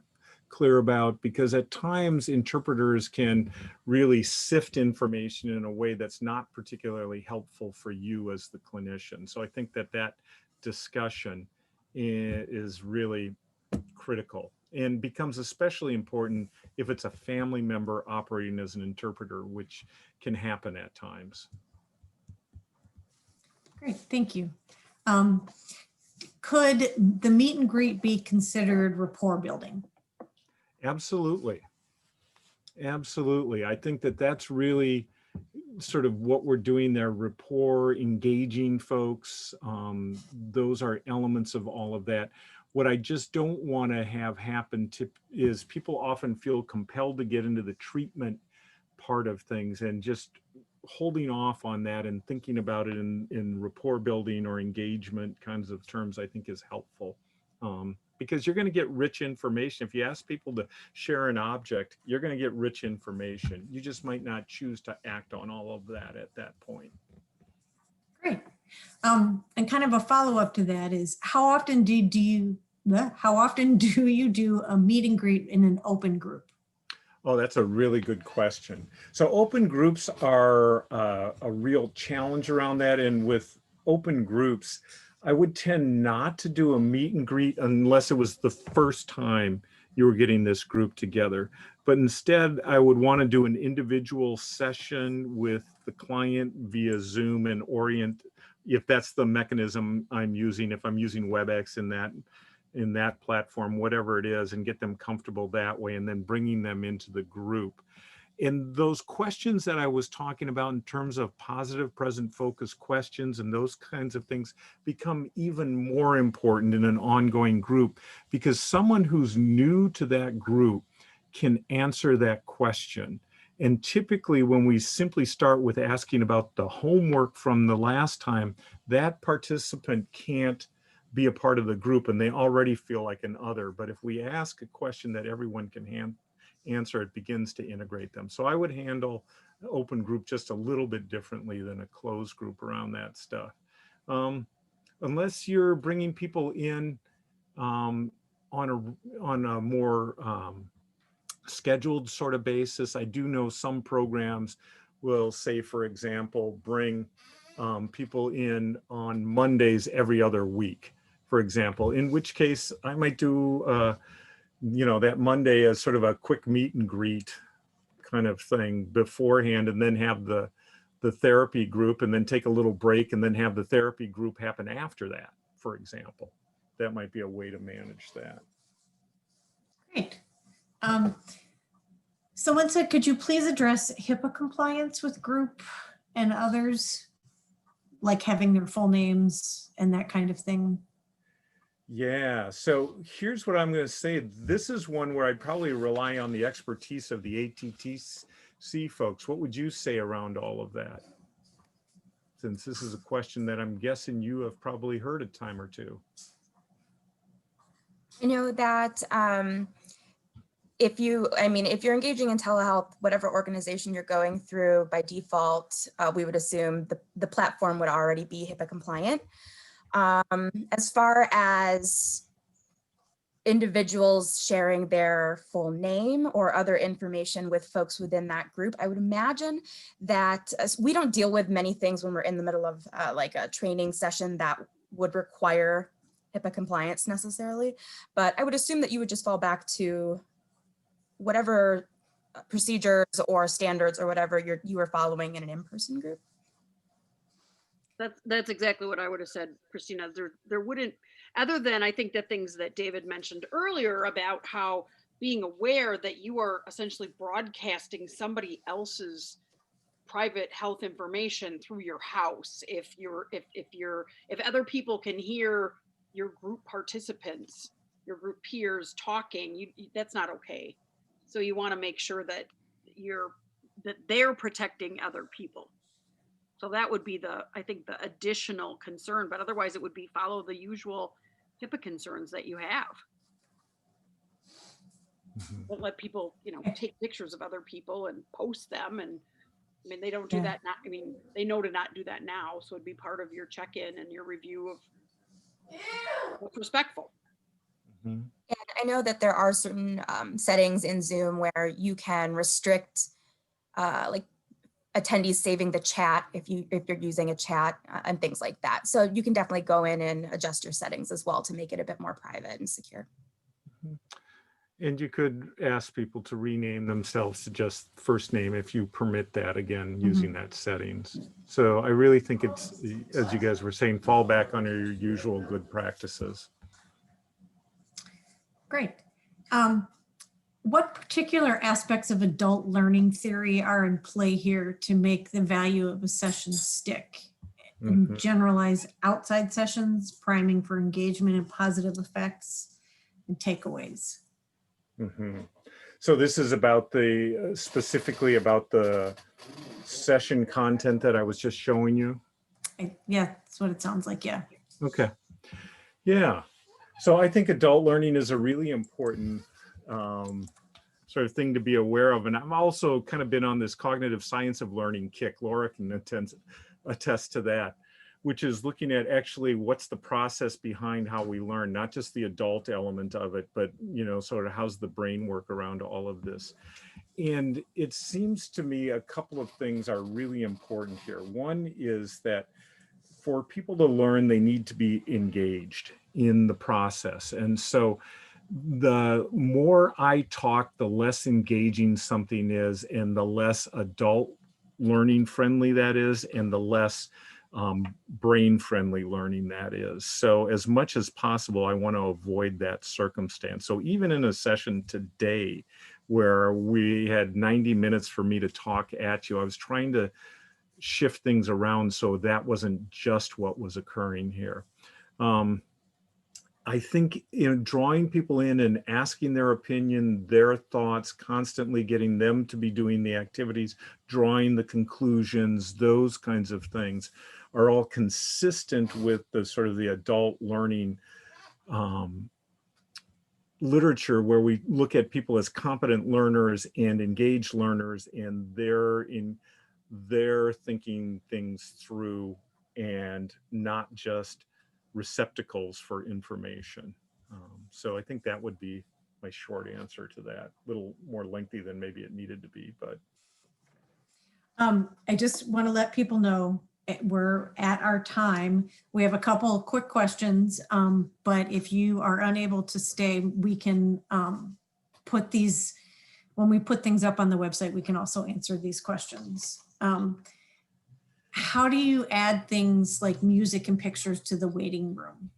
clear about, because at times interpreters can really sift information in a way that's not particularly helpful for you as the clinician. So I think that discussion is really critical and becomes especially important if it's a family member operating as an interpreter, which can happen at times. Great, thank you. Could the meet and greet be considered rapport building? Absolutely. Absolutely. I think that's really sort of what we're doing there, rapport, engaging folks. Those are elements of all of that. What I just don't want to have happen is people often feel compelled to get into the treatment part of things, and just holding off on that and thinking about it in rapport building or engagement kinds of terms, I think is helpful. Because you're going to get rich information. If you ask people to share an object, you're going to get rich information. You just might not choose to act on all of that at that point. Great. And kind of a follow-up to that is, how often do you do a meet and greet in an open group? Oh, that's a really good question. So open groups are a real challenge around that. And with open groups, I would tend not to do a meet and greet unless it was the first time you were getting this group together. But instead, I would want to do an individual session with the client via Zoom and orient, if that's the mechanism I'm using, if I'm using WebEx in that platform, whatever it is, and get them comfortable that way, and then bringing them into the group. And those questions that I was talking about in terms of positive present focus questions and those kinds of things become even more important in an ongoing group, because someone who's new to that group can answer that question. And typically when we simply start with asking about the homework from the last time, that participant can't be a part of the group and they already feel like an other. But if we ask a question that everyone can answer, it begins to integrate them. So I would handle an open group just a little bit differently than a closed group around that stuff. Unless you're bringing people in on a more scheduled sort of basis. I do know some programs will say, for example, bring people in on Mondays every other week, for example, in which case I might do that Monday as sort of a quick meet and greet kind of thing beforehand, and then have the therapy group, and then take a little break, and then have the therapy group happen after that, for example. That might be a way to manage that. Great. Someone said, could you please address HIPAA compliance with group and others, like having their full names and that kind of thing? Yeah, so here's what I'm going to say. This is one where I'd probably rely on the expertise of the ATTC folks. What would you say around all of that? Since this is a question that I'm guessing you have probably heard a time or two. I know that if you're engaging in telehealth, whatever organization you're going through, by default, we would assume the platform would already be HIPAA compliant. As far as individuals sharing their full name or other information with folks within that group, I would imagine that we don't deal with many things when we're in the middle of like a training session that would require HIPAA compliance necessarily, but I would assume that you would just fall back to whatever procedures or standards or whatever you were following in an in-person group. That's exactly what I would have said, Christina. There wouldn't, other than I think the things that David mentioned earlier about how being aware that you are essentially broadcasting somebody else's private health information through your house. If other people can hear your group participants, your group peers talking, that's not okay. So you want to make sure that they're protecting other people. So that would be I think the additional concern, but otherwise it would be follow the usual HIPAA concerns that you have. Don't let people, take pictures of other people and post them. And I mean, they don't do that now. I mean, they know to not do that now. So it'd be part of your check-in and your review of what's respectful. And I know that there are certain settings in Zoom where you can restrict like attendees saving the chat if you're using a chat and things like that. So you can definitely go in and adjust your settings as well to make it a bit more private and secure. And you could ask people to rename themselves to just first name if you permit that, again, using that settings. So I really think it's, as you guys were saying, fall back on your usual good practices. Great. What particular aspects of adult learning theory are in play here to make the value of a session stick? And generalize outside sessions, priming for engagement and positive effects, and takeaways. So this is about specifically about the session content that I was just showing you? Yeah, that's what it sounds like, yeah. Okay. Yeah. So I think adult learning is a really important sort of thing to be aware of. And I'm also kind of been on this cognitive science of learning kick. Laura can attest to that, which is looking at actually what's the process behind how we learn, not just the adult element of it, but, sort of how's the brain work around all of this. And it seems to me a couple of things are really important here. One is that for people to learn, they need to be engaged in the process. And so the more I talk, the less engaging something is, and the less adult learning friendly that is, and the less brain friendly learning that is. So as much as possible, I want to avoid that circumstance. So even in a session today where we had 90 minutes for me to talk at you, I was trying to shift things around so that wasn't just what was occurring here. I think drawing people in and asking their opinion, their thoughts, constantly getting them to be doing the activities, drawing the conclusions, those kinds of things are all consistent with the sort of the adult learning literature, where we look at people as competent learners and engaged learners, and they're thinking things through and not just receptacles for information. So I think that would be my short answer to that. A little more lengthy than maybe it needed to be, but. I just want to let people know we're at our time. We have a couple of quick questions, but if you are unable to stay, we can put these, when we put things up on the website, we can also answer these questions. How do you add things like music and pictures to the waiting room?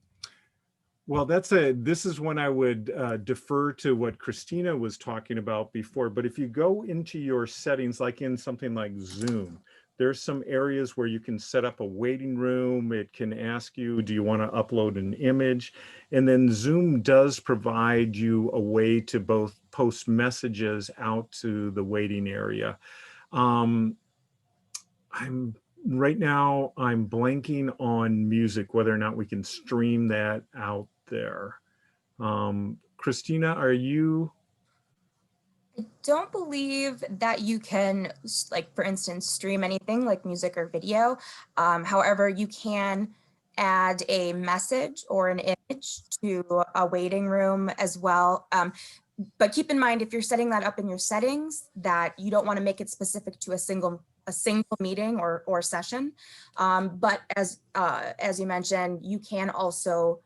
Well, this is when I would defer to what Christina was talking about before. But if you go into your settings, like in something like Zoom, there's some areas where you can set up a waiting room. It can ask you, do you want to upload an image? And then Zoom does provide you a way to both post messages out to the waiting area. Right now, I'm blanking on music, whether or not we can stream that out there. Christina, are you don't believe that you can, like, for instance, stream anything like music or video. However, you can add a message or an image to a waiting room as well. But keep in mind, if you're setting that up in your settings, that you don't want to make it specific to a single meeting or session. But as you mentioned, you can also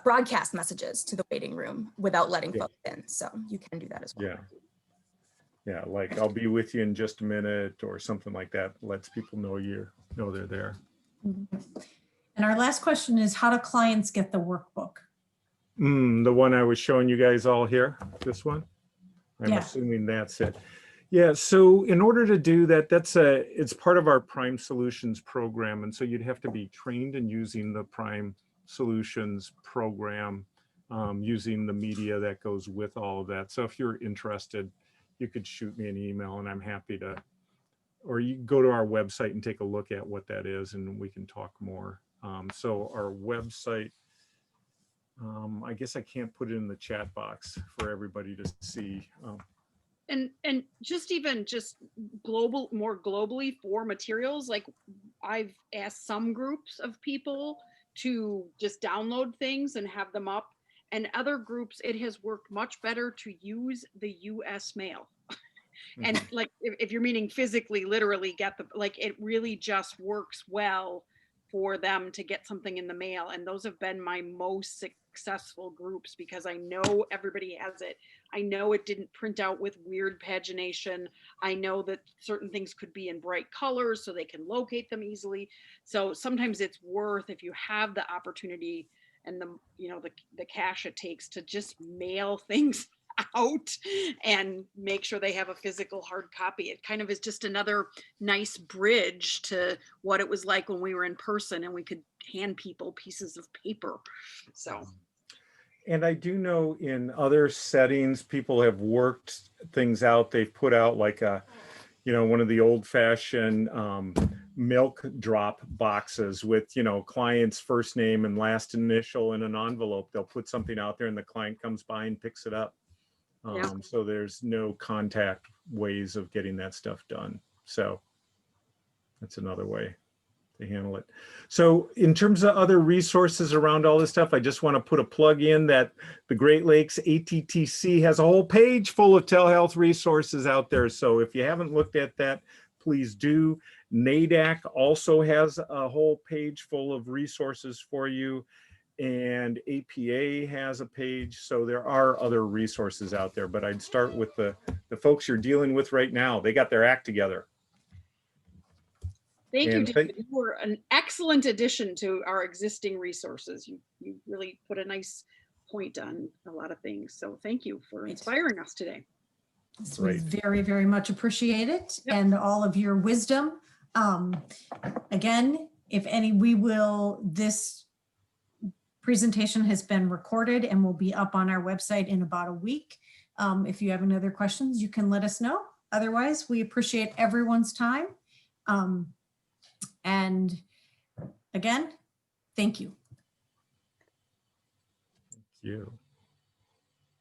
broadcast messages to the waiting room without letting Yeah. folks in. So you can do that as well. Yeah. Yeah, like I'll be with you in just a minute or something like that. Lets people know they're there. And our last question is, how do clients get the workbook? The one I was showing you guys all here, this one? I'm Yeah. assuming that's it. Yeah, so in order to do that, it's part of our Prime Solutions program. And so you'd have to be trained in using the Prime Solutions program, using the media that goes with all of that. So if you're interested, you could shoot me an email and I'm happy to, or you can go to our website and take a look at what that is and we can talk more. So our website, I guess I can't put it in the chat box for everybody to see. And just more globally for materials, like I've asked some groups of people to just download things and have them up, and other groups it has worked much better to use the US mail. And like if you're meaning physically, literally get it really just works well for them to get something in the mail. And those have been my most successful groups because I know everybody has it. I know it didn't print out with weird pagination. I know that certain things could be in bright colors so they can locate them easily. So sometimes it's worth, if you have the opportunity and the cash it takes to just mail things out and make sure they have a physical hard copy. It kind of is just another nice bridge to what it was like when we were in person and we could hand people pieces of paper. So. And I do know in other settings, people have worked things out. They've put out like one of the old fashioned milk drop boxes with, client's first name and last initial in an envelope. They'll put something out there and the client comes by and picks it up. So there's no contact ways of getting that stuff done. So that's another way to handle it. So in terms of other resources around all this stuff, I just want to put a plug in that the Great Lakes ATTC has a whole page full of telehealth resources out there. So if you haven't looked at that, please do. NADAC also has a whole page full of resources for you. And APA has a page, so there are other resources out there, but I'd start with the folks you're dealing with right now. They got their act together. Thank you, David. You were an excellent addition to our existing resources. You really put a nice point on a lot of things. So thank you for inspiring us today. So we very, very much appreciate it. Yep. And all of your wisdom. Again, this presentation has been recorded and will be up on our website in about a week. If you have any other questions, you can let us know. Otherwise, we appreciate everyone's time. And again, thank you. Thank you.